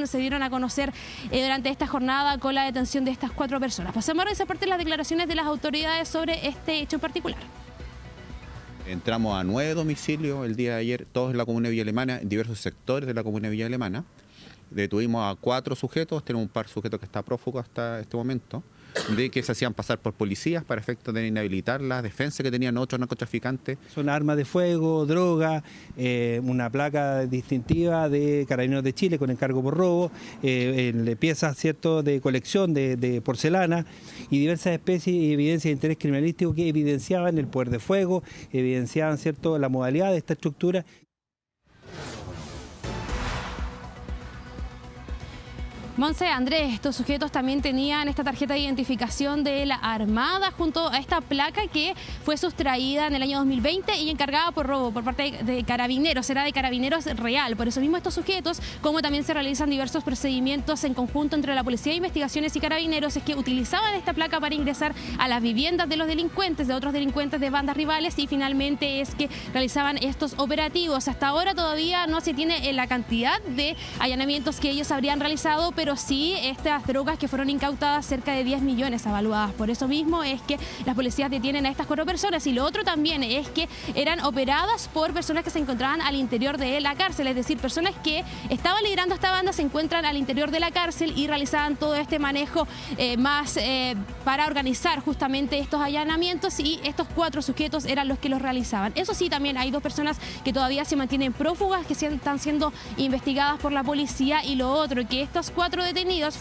se dieron a conocer durante esta jornada con la detención de estas 4 personas. Pasamos a esa parte de las declaraciones de las autoridades sobre este hecho en particular. Entramos a 9 domicilios el día de ayer, todos en la comuna de Villa Alemana, en diversos sectores de la comuna de Villa Alemana. Detuvimos a 4 sujetos, tenemos un par de sujetos que está prófugo hasta este momento, de que se hacían pasar por policías para efectos de inhabilitar la defensa que tenían otros narcotraficantes. Son armas de fuego, droga, una placa distintiva de Carabineros de Chile con encargo por robo, piezas, ¿cierto?, de colección de porcelana y diversas especies y evidencias de interés criminalístico que evidenciaban el poder de fuego, evidenciaban, ¿cierto?, la modalidad de esta estructura. Monse, Andrés, estos sujetos también tenían esta tarjeta de identificación de la Armada junto a esta placa que fue sustraída en el año 2020 y encargada por robo por parte de Carabineros, era de Carabineros real. Por eso mismo estos sujetos, como también se realizan diversos procedimientos en conjunto entre la Policía de Investigaciones y Carabineros, es que utilizaban esta placa para ingresar a las viviendas de los delincuentes, de otros delincuentes de bandas rivales, y finalmente es que realizaban estos operativos. Hasta ahora todavía no se tiene la cantidad de allanamientos que ellos habrían realizado, pero sí estas drogas que fueron incautadas, cerca de 10 millones evaluadas. Por eso mismo es que las policías detienen a estas 4 personas. Y lo otro también es que eran operadas por personas que se encontraban al interior de la cárcel, es decir, personas que estaban liderando esta banda se encuentran al interior de la cárcel y realizaban todo este manejo para organizar justamente estos allanamientos, y estos 4 sujetos eran los que los realizaban. Eso sí, también hay 2 personas que todavía se mantienen prófugas, que están siendo investigadas por la policía, y lo otro, que estos 4 4 detenidos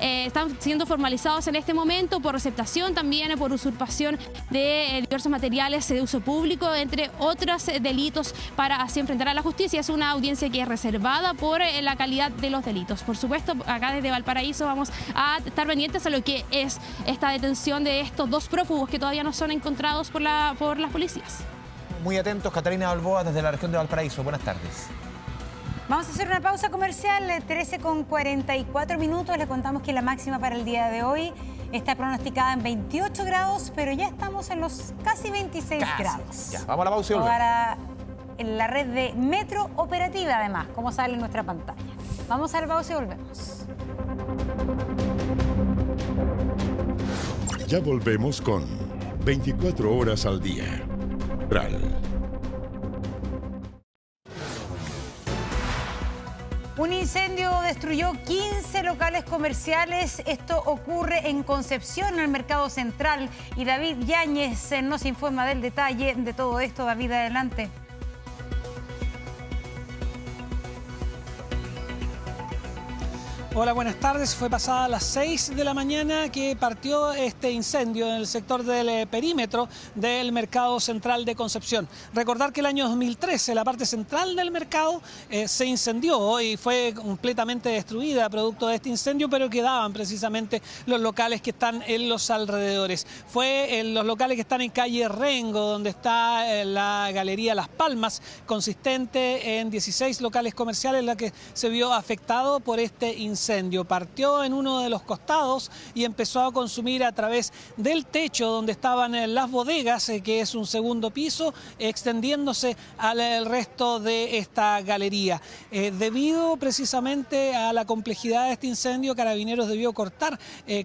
están siendo formalizados en este momento por receptación, también por usurpación de diversos materiales de uso público, entre otros delitos, para así enfrentar a la justicia. Es una audiencia que es reservada por la calidad de los delitos. Por supuesto, acá desde Valparaíso vamos a estar pendientes a lo que es esta detención de estos 2 prófugos que todavía no son encontrados por las policías. Muy atentos, Catalina Balboa, desde la región de Valparaíso. Buenas tardes. Vamos a hacer una pausa comercial, 13:44 minutos. Les contamos que la máxima para el día de hoy está pronosticada en 28 grados, pero ya estamos en los casi 26 grados. Ya, vamos a la pausa y volvemos. Para en la red de Metro operativa, además, como sale en nuestra pantalla. Vamos a la pausa y volvemos. Ya volvemos con 24 horas al día. Un incendio destruyó 15 locales comerciales. Esto ocurre en Concepción, en el Mercado Central. Y David Yáñez nos informa del detalle de todo esto. David, adelante. Hola, buenas tardes. Fue pasada las 6 de la mañana que partió este incendio en el sector del perímetro del Mercado Central de Concepción. Recordar que el año 2013 la parte central del mercado se incendió y fue completamente destruida producto de este incendio, pero quedaban precisamente los locales que están en los alrededores. Fue en los locales que están en calle Rengo, donde está la Galería Las Palmas, consistente en 16 locales comerciales, la que se vio afectado por este incendio. Partió en uno de los costados y empezó a consumir a través del techo donde estaban las bodegas, que es un segundo piso, extendiéndose al resto de esta galería. Debido precisamente a la complejidad de este incendio, Carabineros debió cortar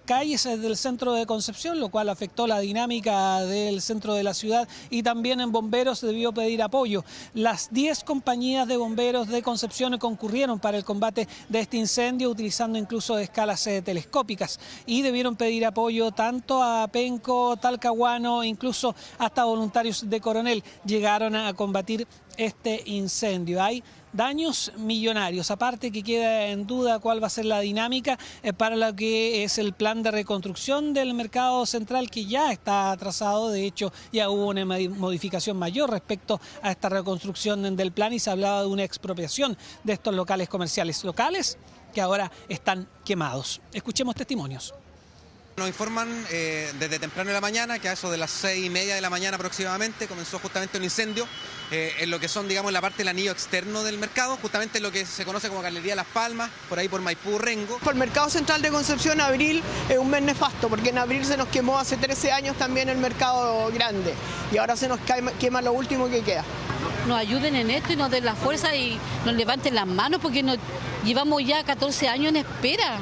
calles del centro de Concepción, lo cual afectó la dinámica del centro de la ciudad, y también en bomberos debió pedir apoyo. Las 10 compañías de bomberos de Concepción concurrieron para el combate de este incendio, utilizando incluso escalas telescópicas, y debieron pedir apoyo tanto a Penco, Talcahuano, incluso hasta voluntarios de Coronel llegaron a combatir este incendio. Hay daños millonarios, aparte que queda en duda cuál va a ser la dinámica para lo que es el plan de reconstrucción del Mercado Central, que ya está atrasado. De hecho, ya hubo una modificación mayor respecto a esta reconstrucción del plan y se hablaba de una expropiación de estos locales comerciales, locales que ahora están quemados. Escuchemos testimonios. Nos informan desde temprano en la mañana que a eso de las 6:30 de la mañana aproximadamente comenzó justamente un incendio en lo que son, digamos, la parte del anillo externo del mercado, justamente en lo que se conoce como Galería Las Palmas, por ahí por Maipú, Rengo. Por el Mercado Central de Concepción, abril es un mes nefasto, porque en abril se nos quemó hace 13 años también el mercado grande y ahora se nos quema lo último que queda. Nos ayuden en esto y nos den la fuerza y nos levanten las manos, porque llevamos ya 14 años en espera.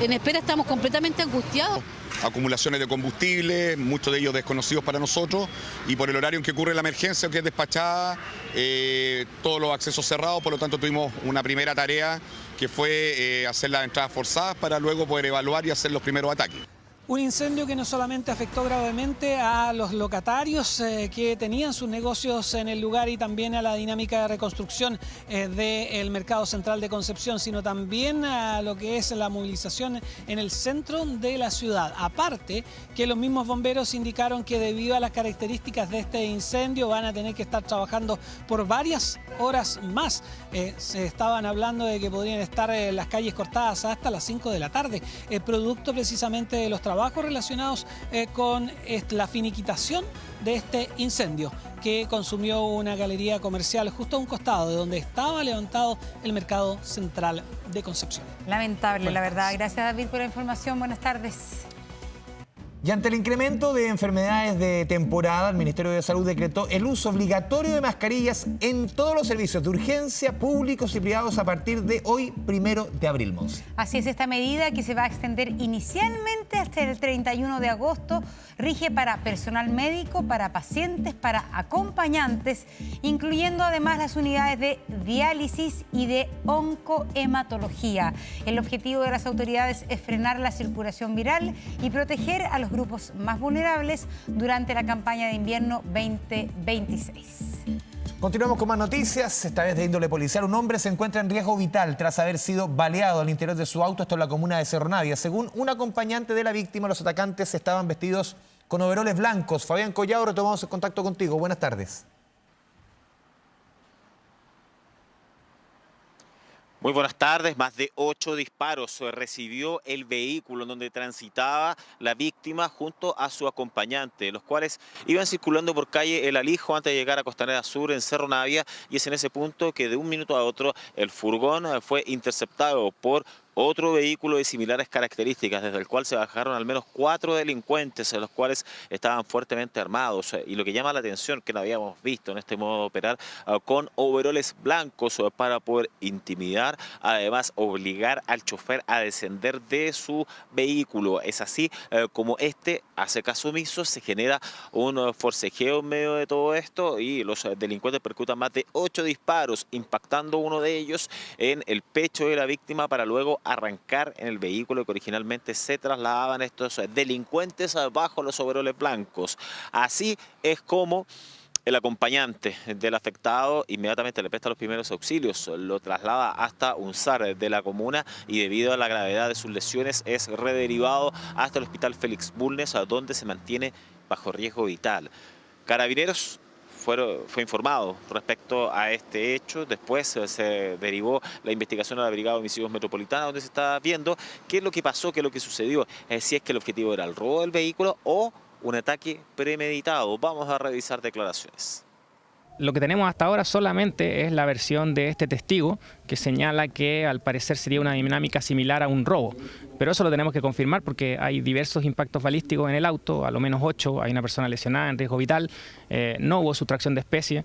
En espera, estamos completamente angustiados. Acumulaciones de combustible, muchos de ellos desconocidos para nosotros, y por el horario en que ocurre la emergencia, que es despachada, todos los accesos cerrados. Por lo tanto, tuvimos una primera tarea que fue hacer las entradas forzadas para luego poder evaluar y hacer los primeros ataques. Un incendio que no solamente afectó gravemente a los locatarios que tenían sus negocios en el lugar y también a la dinámica de reconstrucción del Mercado Central de Concepción, sino también a lo que es la movilización en el centro de la ciudad. Aparte que los mismos bomberos indicaron que debido a las características de este incendio van a tener que estar trabajando por varias horas más. Se estaban hablando de que podrían estar las calles cortadas hasta las 5 de la tarde, producto precisamente de los trabajos relacionados con la finiquitación de este incendio que consumió una galería comercial justo a un costado de donde estaba levantado el Mercado Central de Concepción. Lamentable, la verdad. Gracias, David, por la información. Buenas tardes. Y ante el incremento de enfermedades de temporada, el Ministerio de Salud decretó el uso obligatorio de mascarillas en todos los servicios de urgencia, públicos y privados, a partir de hoy, 1 de abril, Monse. Así es, esta medida, que se va a extender inicialmente hasta el 31 de agosto, rige para personal médico, para pacientes, para acompañantes, incluyendo además las unidades de diálisis y de oncohematología. El objetivo de las autoridades es frenar la circulación viral y proteger a los grupos más vulnerables durante la campaña de invierno 2026. Continuamos con más noticias, esta vez de índole policial. Un hombre se encuentra en riesgo vital tras haber sido baleado al interior de su auto, esto en la comuna de Cerro Navia. Según un acompañante de la víctima, los atacantes estaban vestidos con overoles blancos. Fabián Collado, retomamos el contacto contigo. Buenas tardes. Muy buenas tardes. Más de 8 disparos recibió el vehículo en donde transitaba la víctima junto a su acompañante, los cuales iban circulando por calle El Alijo antes de llegar a Costanera Sur en Cerro Navia, y es en ese punto que de un minuto a otro el furgón fue interceptado por otro vehículo de similares características, desde el cual se bajaron al menos 4 delincuentes, los cuales estaban fuertemente armados. Y lo que llama la atención, que no habíamos visto en este modo de operar, con overoles blancos para poder intimidar, además obligar al chofer a descender de su vehículo. Es así como este hace caso omiso, se genera un forcejeo en medio de todo esto y los delincuentes percutan más de 8 disparos, impactando uno de ellos en el pecho de la víctima para luego arrancar en el vehículo que originalmente se trasladaban estos delincuentes bajo los overoles blancos. Así es como el acompañante del afectado inmediatamente le presta los primeros auxilios, lo traslada hasta un SAR de la comuna y debido a la gravedad de sus lesiones es rederivado hasta el hospital Félix Bulnes, donde se mantiene bajo riesgo vital. Carabineros fue informado respecto a este hecho. Después se derivó la investigación a la Brigada de Homicidios Metropolitana, donde se está viendo qué es lo que pasó, qué es lo que sucedió, si es que el objetivo era el robo del vehículo o un ataque premeditado. Vamos a revisar declaraciones. Lo que tenemos hasta ahora solamente es la versión de este testigo que señala que al parecer sería una dinámica similar a un robo. Pero eso lo tenemos que confirmar porque hay diversos impactos balísticos en el auto, a lo menos 8, hay una persona lesionada en riesgo vital, no hubo sustracción de especie,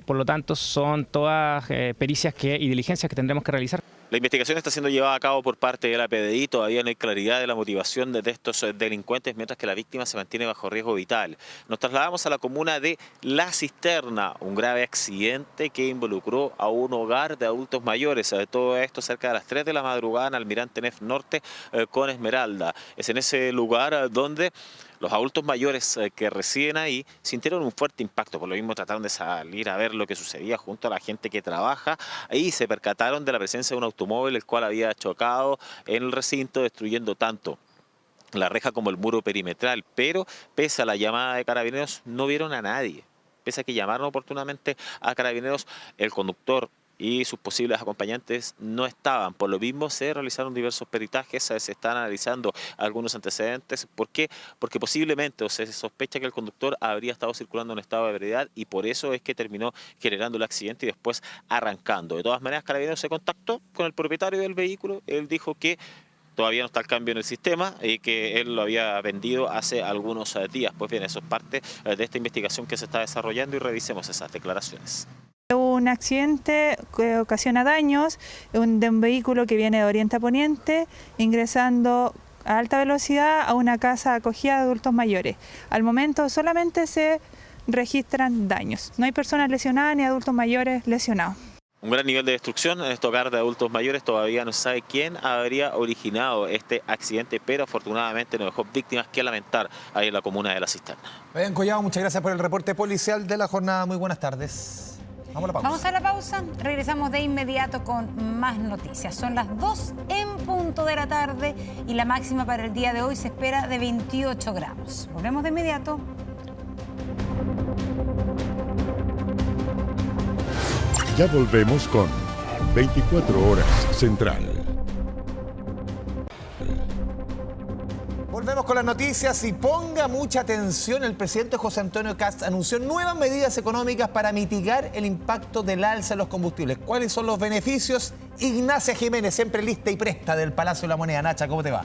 por lo tanto son todas pericias y diligencias que tendremos que realizar. La investigación está siendo llevada a cabo por parte de la PDI, todavía no hay claridad de la motivación de estos delincuentes, mientras que la víctima se mantiene bajo riesgo vital. Nos trasladamos a la comuna de La Cisterna, un grave accidente que involucró a un hogar de adultos mayores. Todo esto cerca de las 3 de la madrugada en Almirante Neff Norte con Esmeralda. Es en ese lugar donde los adultos mayores que residen ahí sintieron un fuerte impacto, por lo mismo trataron de salir a ver lo que sucedía junto a la gente que trabaja y se percataron de la presencia de un automóvil el cual había chocado en el recinto, destruyendo tanto la reja como el muro perimetral, pero pese a la llamada de Carabineros no vieron a nadie. Pese a que llamaron oportunamente a Carabineros, el conductor y sus posibles acompañantes no estaban. Por lo mismo se realizaron diversos peritajes, se están analizando algunos antecedentes. ¿Por qué? Porque posiblemente se sospecha que el conductor habría estado circulando en estado de ebriedad y por eso es que terminó generando el accidente y después arrancando. De todas maneras, Carabineros se contactó con el propietario del vehículo. Él dijo que todavía no está el cambio en el sistema y que él lo había vendido hace algunos días. Pues bien, eso es parte de esta investigación que se está desarrollando y revisemos esas declaraciones. Un accidente que ocasiona daños de un vehículo que viene de oriente a poniente, ingresando a alta velocidad a una casa acogida de adultos mayores. Al momento solamente se registran daños. No hay personas lesionadas ni adultos mayores lesionados. Un gran nivel de destrucción en este hogar de adultos mayores. Todavía no se sabe quién habría originado este accidente, pero afortunadamente no dejó víctimas que lamentar ahí en la comuna de La Cisterna. Fabián Collado, muchas gracias por el reporte policial de la jornada. Muy buenas tardes. Vamos a la pausa. Vamos a la pausa, regresamos de inmediato con más noticias. Son las 2 en punto de la tarde y la máxima para el día de hoy se espera de 28 grados. Volvemos de inmediato. Ya volvemos con 24 Horas Central. Volvemos con las noticias y ponga mucha atención. El presidente José Antonio Kast anunció nuevas medidas económicas para mitigar el impacto del alza de los combustibles. ¿Cuáles son los beneficios? Ignacia Jiménez, siempre lista y presta del Palacio de la Moneda. Nacha, ¿cómo te va?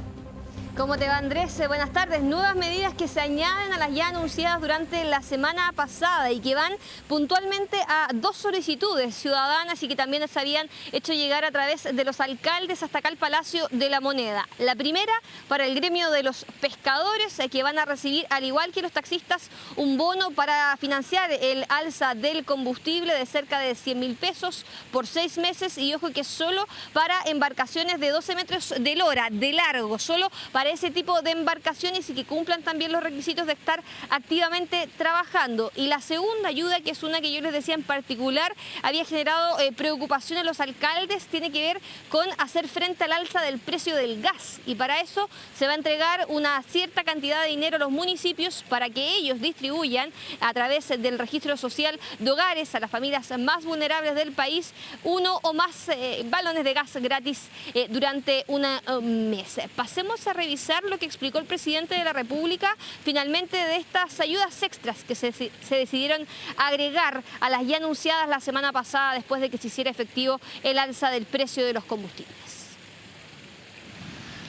¿Cómo te va, Andrés? Buenas tardes. Nuevas medidas que se añaden a las ya anunciadas durante la semana pasada y que van puntualmente a 2 solicitudes ciudadanas y que también se habían hecho llegar a través de los alcaldes hasta acá al Palacio de la Moneda. La primera para el gremio de los pescadores que van a recibir, al igual que los taxistas, un bono para financiar el alza del combustible de cerca de 100.000 pesos por 6 meses y ojo que solo para embarcaciones de 12 metros de lora, de largo, solo para para ese tipo de embarcaciones y que cumplan también los requisitos de estar activamente trabajando. Y la segunda ayuda, que es una que yo les decía en particular, había generado preocupación en los alcaldes, tiene que ver con hacer frente al alza del precio del gas. Y para eso se va a entregar una cierta cantidad de dinero a los municipios para que ellos distribuyan a través del registro social de hogares a las familias más vulnerables del país 1 o más balones de gas gratis durante un mes. Pasemos a revisar lo que explicó el presidente de la República finalmente de estas ayudas extras que se decidieron agregar a las ya anunciadas la semana pasada después de que se hiciera efectivo el alza del precio de los combustibles.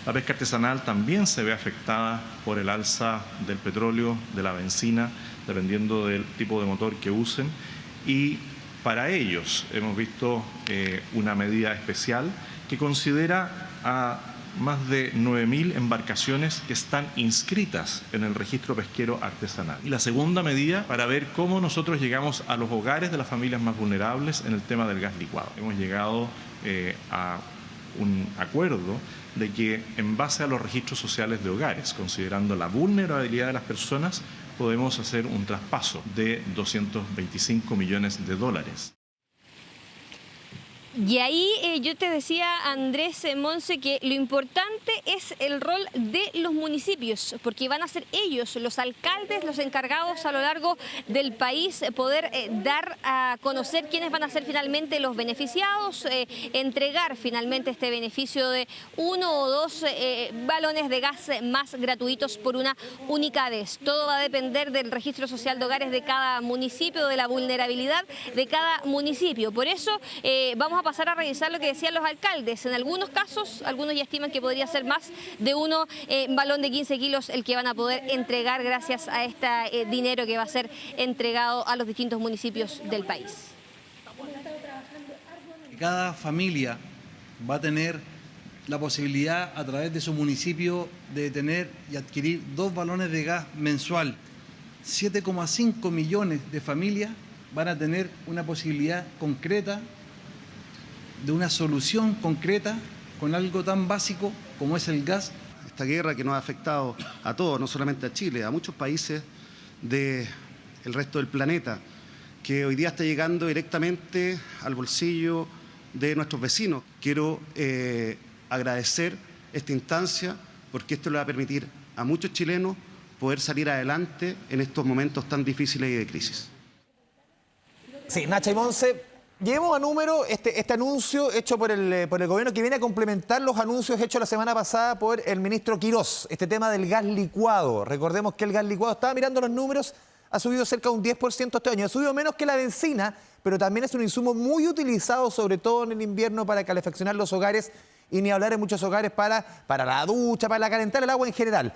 La pesca artesanal también se ve afectada por el alza del petróleo, de la benzina, dependiendo del tipo de motor que usen. Y para ellos hemos visto una medida especial que considera a más de 9.000 embarcaciones que están inscritas en el registro pesquero artesanal. Y la segunda medida para ver cómo nosotros llegamos a los hogares de las familias más vulnerables en el tema del gas licuado. Hemos llegado a un acuerdo de que en base a los registros sociales de hogares, considerando la vulnerabilidad de las personas, podemos hacer un traspaso de 225 millones de dólares. Y ahí yo te decía, Andrés, Monse, que lo importante es el rol de los municipios, porque van a ser ellos, los alcaldes, los encargados a lo largo del país, poder dar a conocer quiénes van a ser finalmente los beneficiados, entregar finalmente este beneficio de 1 o 2 balones de gas más gratuitos por una única vez. Todo va a depender del registro social de hogares de cada municipio, de la vulnerabilidad de cada municipio. Por eso vamos a pasar a revisar lo que decían los alcaldes. En algunos casos, algunos ya estiman que podría ser más de un balón de 15 kilos el que van a poder entregar gracias a este dinero que va a ser entregado a los distintos municipios del país. Cada familia va a tener la posibilidad a través de su municipio de tener y adquirir 2 balones de gas mensual. 7,5 millones de familias van a tener una posibilidad concreta de una solución concreta con algo tan básico como es el gas. Esta guerra que nos ha afectado a todos, no solamente a Chile, a muchos países del resto del planeta, que hoy día está llegando directamente al bolsillo de nuestros vecinos. Quiero agradecer esta instancia porque esto le va a permitir a muchos chilenos poder salir adelante en estos momentos tan difíciles y de crisis. Sí, Nacha y Monse. Llevemos a número este anuncio hecho por el gobierno que viene a complementar los anuncios hechos la semana pasada por el ministro Quirós, este tema del gas licuado. Recordemos que el gas licuado, estaba mirando los números, ha subido cerca de un 10% este año. Ha subido menos que la benzina, pero también es un insumo muy utilizado, sobre todo en el invierno, para calefaccionar los hogares y ni hablar en muchos hogares para la ducha, para calentar el agua en general.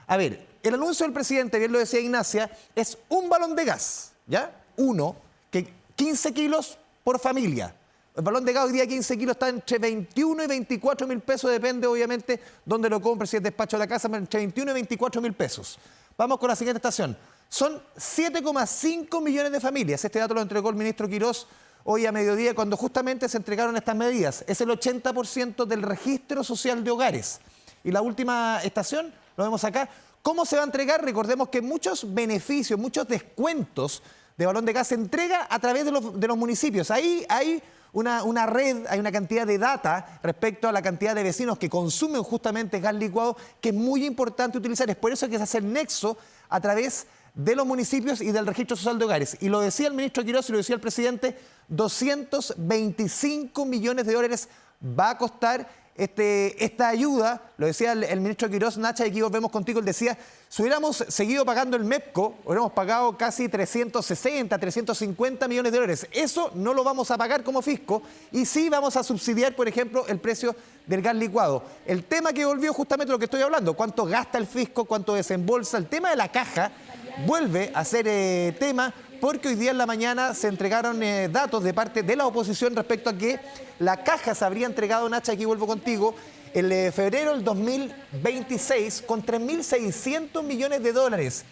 A ver, el anuncio del presidente, bien lo decía Ignacia, es un balón de gas, ¿ya? Uno, que 15 kilos por familia. El balón de gas hoy día 15 kilos está entre 21 y 24 mil pesos, depende obviamente dónde lo compre, si es despacho de la casa, entre 21 y 24 mil pesos. Vamos con la siguiente estación. Son 7,5 millones de familias. Este dato lo entregó el ministro Quirós hoy a mediodía cuando justamente se entregaron estas medidas. Es el 80% del registro social de hogares. Y la última estación, lo vemos acá. ¿Cómo se va a entregar? Recordemos que muchos beneficios, muchos descuentos de balón de gas se entrega a través de los municipios. Ahí hay una red, hay una cantidad de data respecto a la cantidad de vecinos que consumen justamente gas licuado que es muy importante utilizar. Es por eso que se hace el nexo a través de los municipios y del registro social de hogares. Y lo decía el ministro Quirós y lo decía el presidente, 225 millones de dólares va a costar esta ayuda. Lo decía el ministro Quirós, Nacha, y aquí volvemos contigo. Él decía, si hubiéramos seguido pagando el MEPCO, hubiéramos pagado casi 360, 350 millones de dólares. Eso no lo vamos a pagar como fisco y sí vamos a subsidiar, por ejemplo, el precio del gas licuado. El tema que volvió justamente lo que estoy hablando, cuánto gasta el fisco, cuánto desembolsa, el tema de la caja vuelve a ser tema, porque hoy día en la mañana se entregaron datos de parte de la oposición respecto a que la caja se habría entregado, Nacha, aquí vuelvo contigo, en febrero del 2026 con 3.600 millones de dólares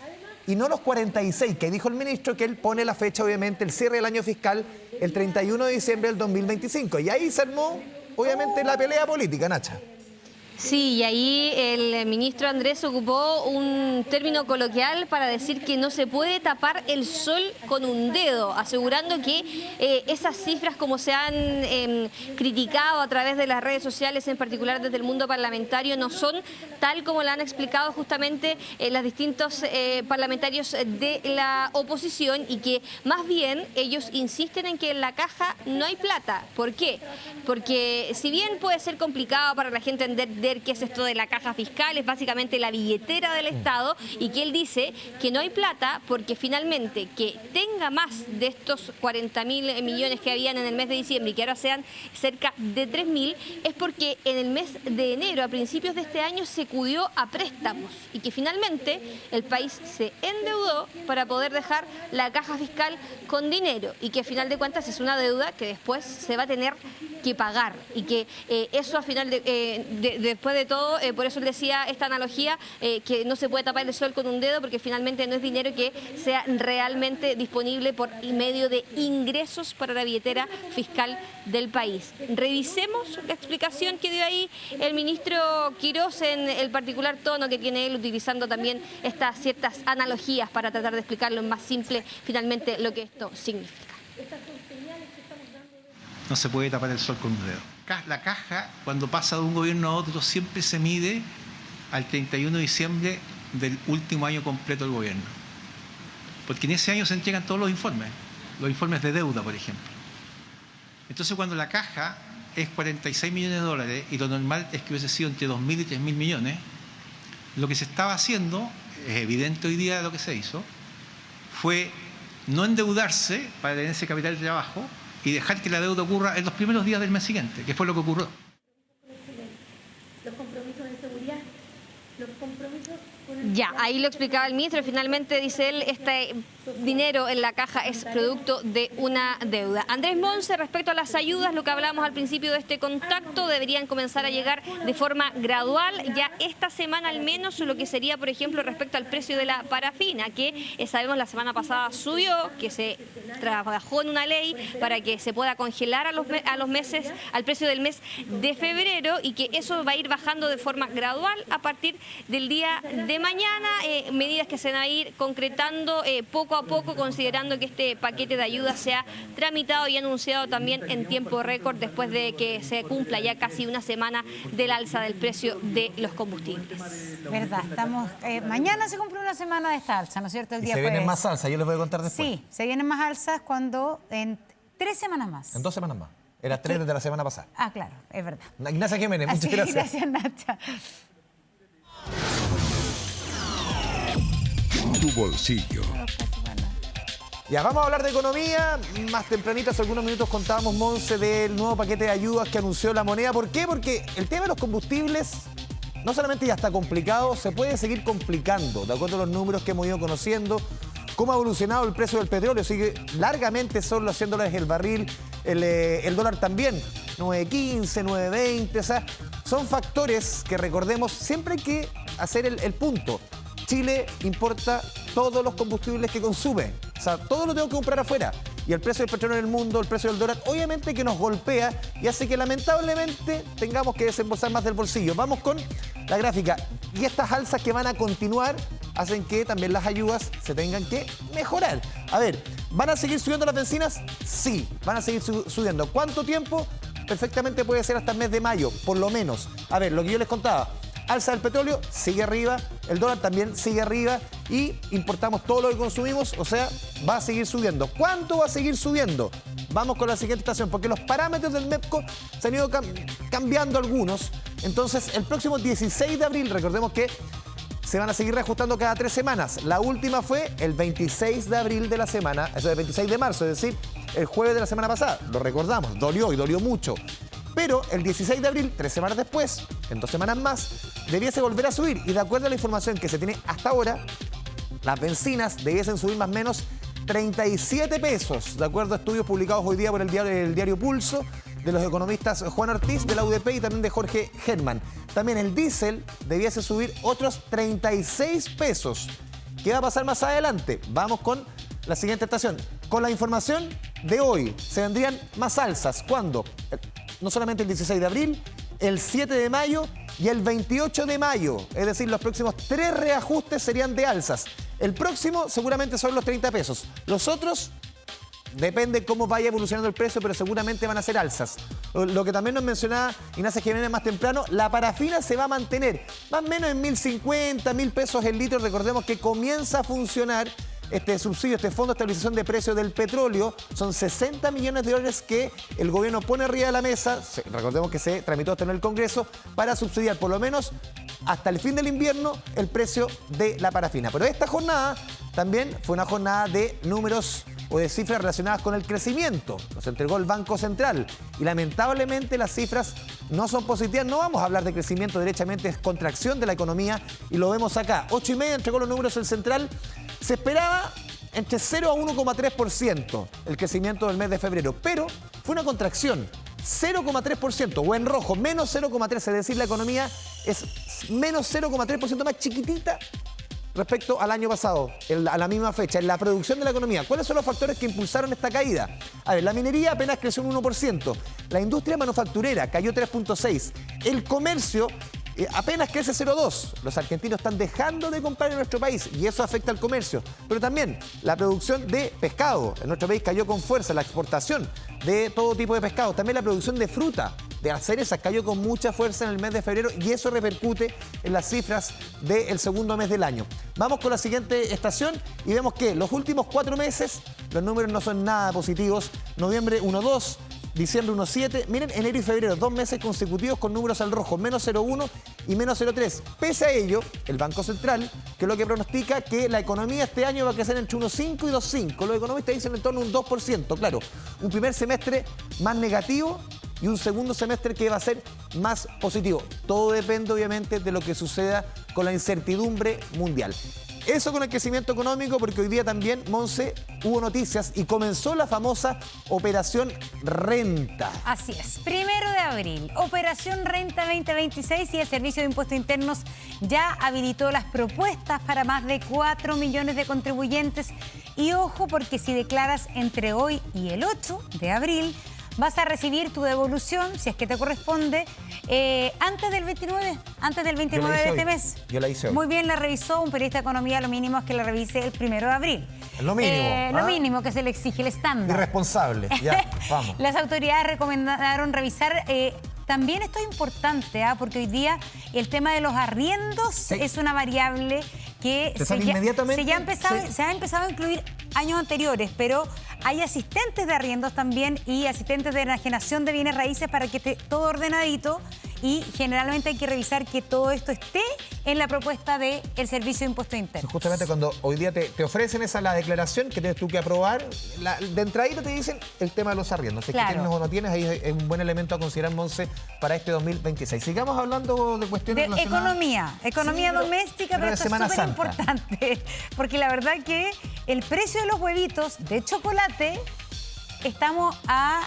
y no los 46 que dijo el ministro, que él pone la fecha, obviamente, el cierre del año fiscal, el 31 de diciembre del 2025. Y ahí se armó, obviamente, la pelea política, Nacha. Sí, y ahí el ministro Andrés ocupó un término coloquial para decir que no se puede tapar el sol con un dedo, asegurando que esas cifras, como se han criticado a través de las redes sociales, en particular desde el mundo parlamentario, no son tal como la han explicado justamente los distintos parlamentarios de la oposición, y que más bien ellos insisten en que en la caja no hay plata. ¿Por qué? Porque si bien puede ser complicado para la gente entender qué es esto de la caja fiscal, es básicamente la billetera del Estado, y que él dice que no hay plata porque finalmente que tenga más de estos 40.000 millones que habían en el mes de diciembre y que ahora sean cerca de 3.000, es porque en el mes de enero, a principios de este año, se acudió a préstamos y que finalmente el país se endeudó para poder dejar la caja fiscal con dinero, y que a final de cuentas es una deuda que después se va a tener que pagar, y que eso a final después de todo, por eso él decía esta analogía, que no se puede tapar el sol con un dedo, porque finalmente no es dinero que sea realmente disponible por medio de ingresos para la billetera fiscal del país. Revisemos la explicación que dio ahí el ministro Quirós en el particular tono que tiene él, utilizando también estas ciertas analogías para tratar de explicarlo en más simple finalmente lo que esto significa. No se puede tapar el sol con un dedo. La caja, cuando pasa de un gobierno a otro, siempre se mide al 31 de diciembre del último año completo del gobierno. Porque en ese año se entregan todos los informes de deuda, por ejemplo. Entonces, cuando la caja es 46 millones de dólares y lo normal es que hubiese sido entre 2.000 y 3.000 millones, lo que se estaba haciendo, es evidente hoy día lo que se hizo, fue no endeudarse para tener ese capital de trabajo y dejar que la deuda ocurra en los primeros días del mes siguiente, que fue lo que ocurrió. Los compromisos de seguridad, los compromisos... Ya, ahí lo explicaba el ministro. Finalmente, dice él, este dinero en la caja es producto de una deuda. Andrés Monse, respecto a las ayudas, lo que hablábamos al principio de este contacto, deberían comenzar a llegar de forma gradual, ya esta semana al menos, lo que sería, por ejemplo, respecto al precio de la parafina, que sabemos la semana pasada subió, que se trabajó en una ley para que se pueda congelar a los meses, al precio del mes de febrero, y que eso va a ir bajando de forma gradual a partir del día de mañana, medidas que se van a ir concretando poco a poco, considerando que este paquete de ayuda sea tramitado y anunciado también en tiempo récord, después de que se cumpla ya casi una semana del alza del precio de los combustibles. Verdad, estamos mañana se cumple una semana de esta alza, ¿no es cierto? El día se vienen más alzas, yo les voy a contar después. Sí, se vienen más alzas cuando en 3 semanas más. En 2 semanas más. Era 3 desde la semana pasada. Ah, claro, es verdad. Ignacia Jiménez, muchas gracias. Gracias, Nacha. Tu bolsillo. Ya, vamos a hablar de economía. Más tempranito, hace algunos minutos contábamos, Monse, del nuevo paquete de ayudas que anunció la moneda. ¿Por qué? Porque el tema de los combustibles no solamente ya está complicado, se puede seguir complicando, de acuerdo a los números que hemos ido conociendo, cómo ha evolucionado el precio del petróleo. Sigue largamente solo $100 el barril, el dólar también, 9.15, 9.20, o sea, son factores que, recordemos, siempre hay que hacer el punto. Chile importa todos los combustibles que consume, o sea, todo lo tengo que comprar afuera. Y el precio del petróleo en el mundo, el precio del dólar, obviamente que nos golpea y hace que lamentablemente tengamos que desembolsar más del bolsillo. Vamos con la gráfica. Y estas alzas que van a continuar hacen que también las ayudas se tengan que mejorar. A ver, ¿van a seguir subiendo las bencinas? Sí, van a seguir subiendo. ¿Cuánto tiempo? Perfectamente puede ser hasta el mes de mayo, por lo menos. A ver, lo que yo les contaba. Alza del petróleo, sigue arriba, el dólar también sigue arriba y importamos todo lo que consumimos, o sea, va a seguir subiendo. ¿Cuánto va a seguir subiendo? Vamos con la siguiente estación, porque los parámetros del MEPCO se han ido cambiando algunos. Entonces, el próximo 16 de abril, recordemos que se van a seguir reajustando cada 3 semanas. La última fue el 26 de abril de la semana, eso es el 26 de marzo, es decir, el jueves de la semana pasada. Lo recordamos, dolió y dolió mucho. Pero el 16 de abril, 3 semanas después, en 2 semanas más, debiese volver a subir. Y de acuerdo a la información que se tiene hasta ahora, las bencinas debiesen subir más o menos 37 pesos, de acuerdo a estudios publicados hoy día por el diario Pulso, de los economistas Juan Ortiz de la UDP y también de Jorge Herman. También el diésel debiese subir otros 36 pesos. ¿Qué va a pasar más adelante? Vamos con la siguiente estación. Con la información de hoy, se vendrían más alzas. ¿Cuándo? No solamente el 16 de abril, el 7 de mayo y el 28 de mayo. Es decir, los próximos 3 reajustes serían de alzas. El próximo seguramente son los 30 pesos. Los otros, depende cómo vaya evolucionando el precio, pero seguramente van a ser alzas. Lo que también nos mencionaba Ignacia Jiménez más temprano, la parafina se va a mantener más o menos en 1.050, 1.000 pesos el litro. Recordemos que comienza a funcionar este subsidio, este fondo de estabilización de precios del petróleo. Son 60 millones de dólares que el gobierno pone arriba de la mesa. Recordemos que se tramitó esto en el Congreso para subsidiar por lo menos hasta el fin del invierno el precio de la parafina. Pero esta jornada también fue una jornada de números o de cifras relacionadas con el crecimiento. Nos entregó el Banco Central y lamentablemente las cifras no son positivas. No vamos a hablar de crecimiento, derechamente es contracción de la economía y lo vemos acá. 8,5 entregó los números el Central. Se esperaba entre 0 a 1,3% el crecimiento del mes de febrero, pero fue una contracción, 0,3%, o en rojo, menos 0,3%, es decir, la economía es menos 0,3% más chiquitita respecto al año pasado, a la misma fecha, en la producción de la economía. ¿Cuáles son los factores que impulsaron esta caída? A ver, la minería apenas creció un 1%, la industria manufacturera cayó 3,6%, el comercio apenas crece 0,2%. Los argentinos están dejando de comprar en nuestro país y eso afecta al comercio. Pero también la producción de pescado en nuestro país cayó con fuerza, la exportación de todo tipo de pescado. También la producción de fruta, de las cerezas, cayó con mucha fuerza en el mes de febrero y eso repercute en las cifras del segundo mes del año. Vamos con la siguiente estación y vemos que los últimos 4 meses los números no son nada positivos. Noviembre 1,2%. Diciembre 1,7%, miren, enero y febrero, 2 meses consecutivos con números al rojo, menos 0,1 y menos 0,3. Pese a ello, el Banco Central, que es lo que pronostica que la economía este año va a crecer entre 1,5 y 2,5. Los economistas dicen en torno a un 2%, claro. Un primer semestre más negativo y un segundo semestre que va a ser más positivo. Todo depende, obviamente, de lo que suceda con la incertidumbre mundial. Eso con el crecimiento económico, porque hoy día también, Monse, hubo noticias y comenzó la famosa Operación Renta. Así es, 1 de abril, Operación Renta 2026 y el Servicio de Impuestos Internos ya habilitó las propuestas para más de 4 millones de contribuyentes. Y ojo, porque si declaras entre hoy y el 8 de abril, vas a recibir tu devolución, si es que te corresponde, antes del 29 de este mes. Yo la hice hoy. Muy bien, la revisó un periodista de economía, lo mínimo es que la revise el 1 de abril. Lo mínimo. Lo mínimo que se le exige, el estándar. Irresponsable, ya, vamos. Las autoridades recomendaron revisar. También esto es importante, porque hoy día el tema de los arriendos es una variable que se ha empezado a incluir años anteriores, pero hay asistentes de arriendos también y asistentes de enajenación de bienes raíces para que esté todo ordenadito y generalmente hay que revisar que todo esto esté en la propuesta del Servicio de Impuestos Internos. Justamente cuando hoy día te ofrecen la declaración que tienes tú que aprobar, de entradita te dicen el tema de los arriendos. Si claro. es que tienes o no tienes, ahí es un buen elemento a considerar, Monse, para este 2026. Sigamos hablando de cuestiones de economía doméstica, pero esto es súper importante, porque la verdad que el precio de los huevitos de chocolate estamos a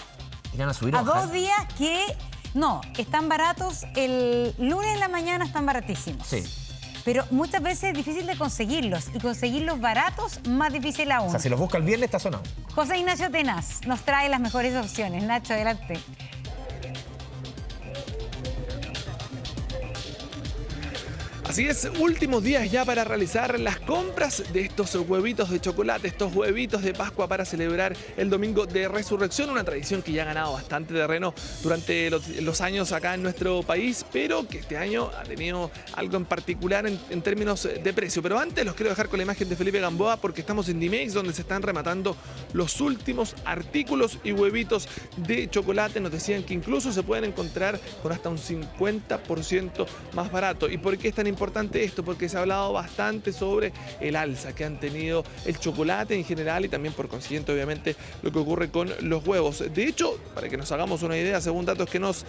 2 días que no, están baratos. El lunes en la mañana están baratísimos. Sí. Pero muchas veces es difícil de conseguirlos y conseguirlos baratos más difícil aún. O sea, si los busca el viernes está sonado. José Ignacio Tenaz nos trae las mejores opciones. Nacho, adelante. Así es, últimos días ya para realizar las compras de estos huevitos de chocolate, estos huevitos de Pascua para celebrar el Domingo de Resurrección, una tradición que ya ha ganado bastante terreno durante los años acá en nuestro país, pero que este año ha tenido algo en particular en términos de precio. Pero antes los quiero dejar con la imagen de Felipe Gamboa porque estamos en Dimex, donde se están rematando los últimos artículos y huevitos de chocolate. Nos decían que incluso se pueden encontrar con hasta un 50% más barato. ¿Y por qué es tan importante esto? Porque se ha hablado bastante sobre el alza que han tenido el chocolate en general y también por consiguiente obviamente lo que ocurre con los huevos. De hecho, para que nos hagamos una idea, según datos que nos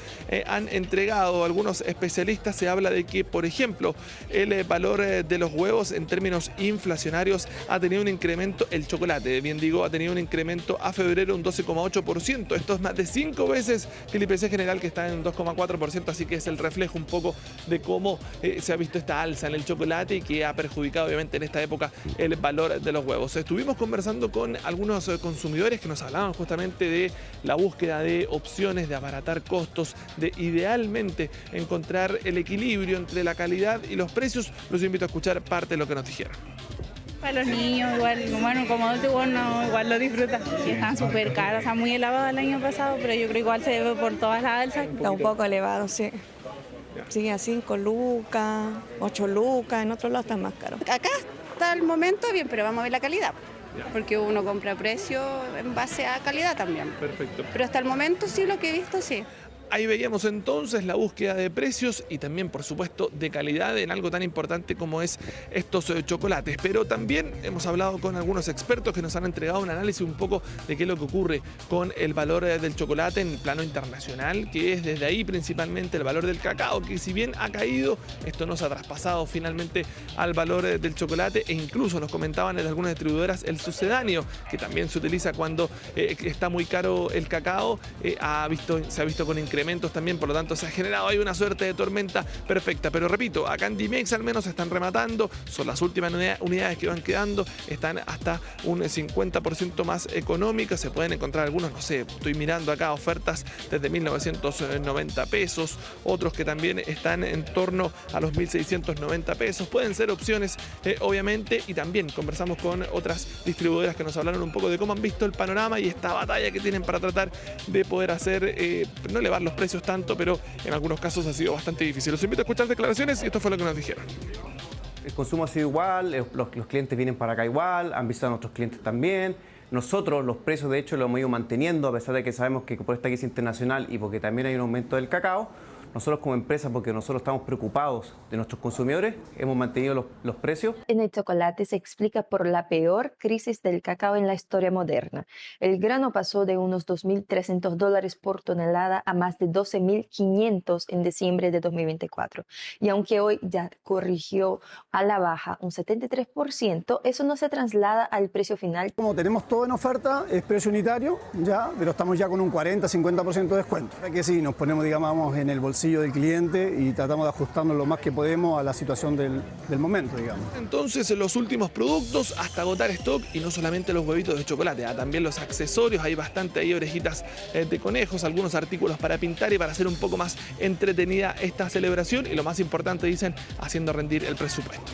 han entregado algunos especialistas, se habla de que, por ejemplo, el valor de los huevos en términos inflacionarios ha tenido un incremento, el chocolate, bien digo, ha tenido un incremento a febrero un 12,8%. Esto es más de 5 veces que el IPC general, que está en un 2,4%, así que es el reflejo un poco de cómo se ha visto esta alza en el chocolate y que ha perjudicado obviamente en esta época el valor de los huevos. Estuvimos conversando con algunos consumidores que nos hablaban justamente de la búsqueda de opciones, de abaratar costos, de idealmente encontrar el equilibrio entre la calidad y los precios. Los invito a escuchar parte de lo que nos dijeron. Para los niños, igual, bueno, como adulto igual lo disfrutan. Sí, están súper caros, está muy elevado el año pasado, pero yo creo que igual se debe por todas las alzas. Está un poco elevado, sí. Sí, a 5 lucas, 8 lucas, en otros lados están más caros. Acá hasta el momento bien, pero vamos a ver la calidad, porque uno compra precio en base a calidad también. Perfecto. Pero hasta el momento sí, lo que he visto sí. Ahí veíamos entonces la búsqueda de precios y también, por supuesto, de calidad en algo tan importante como es estos chocolates. Pero también hemos hablado con algunos expertos que nos han entregado un análisis un poco de qué es lo que ocurre con el valor del chocolate en el plano internacional, que es desde ahí principalmente el valor del cacao, que si bien ha caído, esto no se ha traspasado finalmente al valor del chocolate, e incluso nos comentaban en algunas distribuidoras el sucedáneo, que también se utiliza cuando está muy caro el cacao, se ha visto con incrementos también, por lo tanto se ha generado ahí una suerte de tormenta perfecta. Pero repito, acá en Dimex al menos se están rematando, son las últimas unidades que van quedando, están hasta un 50% más económicas, se pueden encontrar algunos, no sé, estoy mirando acá ofertas desde 1.990 pesos, otros que también están en torno a los 1.690 pesos, pueden ser opciones obviamente, y también conversamos con otras distribuidoras que nos hablaron un poco de cómo han visto el panorama y esta batalla que tienen para tratar de poder hacer, no elevar los precios tanto, pero en algunos casos ha sido bastante difícil. Los invito a escuchar declaraciones y esto fue lo que nos dijeron. El consumo ha sido igual, los clientes vienen para acá igual, han visitado a nuestros clientes también. Nosotros los precios de hecho los hemos ido manteniendo a pesar de que sabemos que por esta crisis internacional y porque también hay un aumento del cacao. Nosotros como empresa, porque nosotros estamos preocupados de nuestros consumidores, hemos mantenido los precios. En el chocolate se explica por la peor crisis del cacao en la historia moderna. El grano pasó de unos $2.300 por tonelada a más de $12.500 en diciembre de 2024. Y aunque hoy ya corrigió a la baja un 73%, eso no se traslada al precio final. Como tenemos todo en oferta, es precio unitario, ya, pero estamos ya con un 40-50% de descuento. Que sí, nos ponemos, digamos, en el bolsillo del cliente y tratamos de ajustarnos lo más que podemos a la situación del momento, digamos. Entonces, los últimos productos hasta agotar stock, y no solamente los huevitos de chocolate, también los accesorios, hay bastante ahí, orejitas de conejos, algunos artículos para pintar y para hacer un poco más entretenida esta celebración, y lo más importante, dicen, haciendo rendir el presupuesto.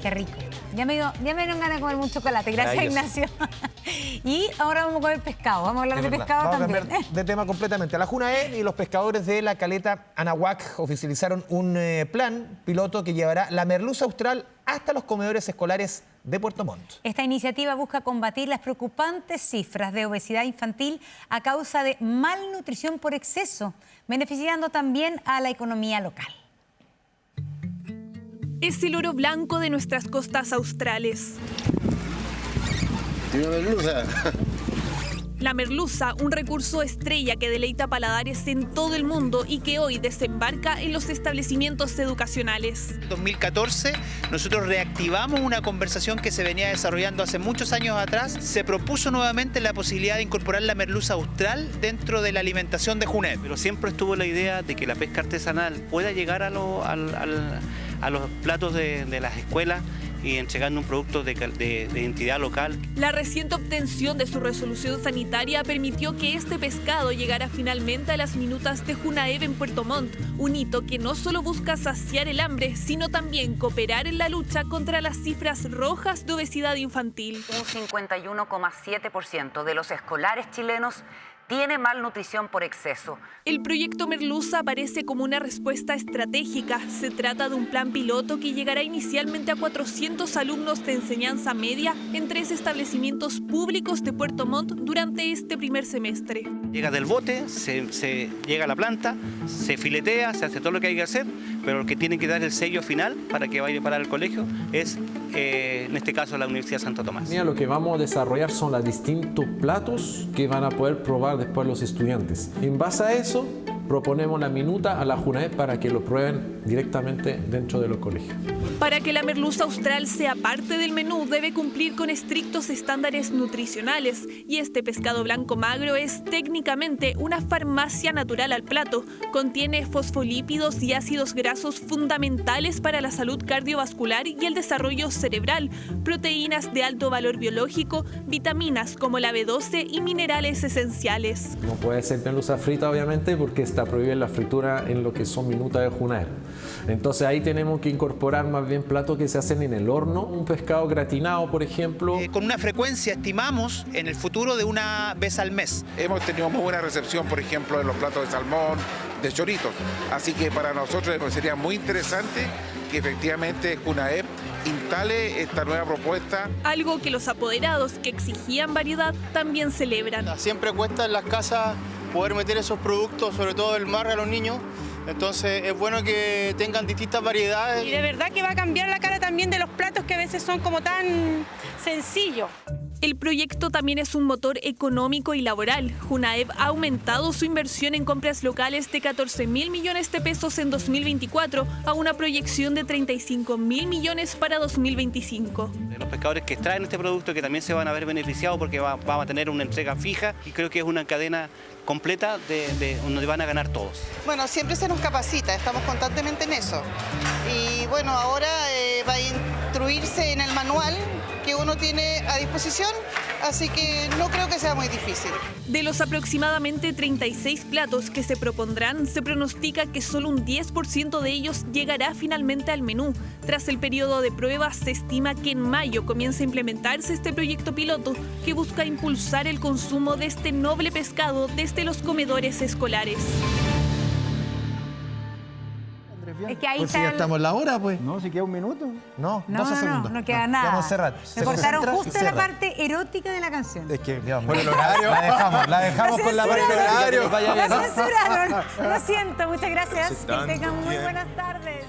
Qué rico. Ya me dieron ganas de comer un chocolate. Gracias, Ignacio. Y ahora vamos a comer pescado. Vamos a hablar de pescado también. Vamos a cambiar de tema completamente. La Junaed y los pescadores de la caleta Anahuac oficializaron un plan piloto que llevará la merluza austral hasta los comedores escolares de Puerto Montt. Esta iniciativa busca combatir las preocupantes cifras de obesidad infantil a causa de malnutrición por exceso, beneficiando también a la economía local. Es el oro blanco de nuestras costas australes. ¿Tiene merluza? La merluza, un recurso estrella que deleita paladares en todo el mundo y que hoy desembarca en los establecimientos educacionales. En 2014 nosotros reactivamos una conversación que se venía desarrollando hace muchos años atrás. Se propuso nuevamente la posibilidad de incorporar la merluza austral dentro de la alimentación de Junaed. Pero siempre estuvo la idea de que la pesca artesanal pueda llegar a los platos de las escuelas y entregando un producto de identidad local. La reciente obtención de su resolución sanitaria permitió que este pescado llegara finalmente a las minutas de Junaed en Puerto Montt, un hito que no solo busca saciar el hambre, sino también cooperar en la lucha contra las cifras rojas de obesidad infantil. Un 51,7% de los escolares chilenos tiene malnutrición por exceso. El proyecto Merluza aparece como una respuesta estratégica. Se trata de un plan piloto que llegará inicialmente a 400 alumnos de enseñanza media en 3 establecimientos públicos de Puerto Montt durante este primer semestre. Llega del bote, se llega a la planta, se filetea, se hace todo lo que hay que hacer, pero lo que tiene que dar el sello final para que vaya para el colegio es, en este caso, la Universidad Santo Tomás. Lo que vamos a desarrollar son los distintos platos que van a poder probar después los estudiantes. En base a eso, proponemos la minuta a la Junaed para que lo prueben directamente dentro de los colegios. Para que la merluza austral sea parte del menú, debe cumplir con estrictos estándares nutricionales, y este pescado blanco magro es técnicamente una farmacia natural al plato. Contiene fosfolípidos y ácidos grasos fundamentales para la salud cardiovascular y el desarrollo cerebral, proteínas de alto valor biológico, vitaminas como la B12 y minerales esenciales. No puede ser merluza frita, obviamente, porque está prohibida la fritura en lo que son minutas de Junaev. Entonces ahí tenemos que incorporar más bien platos que se hacen en el horno, un pescado gratinado, por ejemplo. Con una frecuencia estimamos en el futuro de una vez al mes. Hemos tenido muy buena recepción, por ejemplo, en los platos de salmón, de choritos. Así que para nosotros sería muy interesante que efectivamente Junaev instale esta nueva propuesta. Algo que los apoderados, que exigían variedad, también celebran. Siempre cuesta en las casas poder meter esos productos, sobre todo del mar, a los niños. Entonces es bueno que tengan distintas variedades. Y de verdad que va a cambiar la cara también de los platos que a veces son como tan sencillos. El proyecto también es un motor económico y laboral. Junaev ha aumentado su inversión en compras locales de 14.000 millones de pesos en 2024 a una proyección de 35.000 millones para 2025. Los pescadores que extraen este producto que también se van a ver beneficiados porque van a tener una entrega fija y creo que es una cadena completa donde van a ganar todos. Bueno, siempre se nos capacita, estamos constantemente en eso. Y bueno, ahora va a instruirse en el manual que uno tiene a disposición, así que no creo que sea muy difícil. De los aproximadamente 36 platos que se propondrán, se pronostica que solo un 10% de ellos llegará finalmente al menú. Tras el periodo de pruebas, se estima que en mayo comienza a implementarse este proyecto piloto que busca impulsar el consumo de este noble pescado desde los comedores escolares. Es que ahí Pues está si ya estamos en la hora, pues. No, si queda un minuto. No, No, 12 segundos. no queda nada. Vamos a cerrar. Me cortaron justo la parte erótica de la canción. Es que, Dios, por el horario. La dejamos con la parte del horario. La censuraron. Lo siento, muchas gracias. Que tengan muy buenas tardes.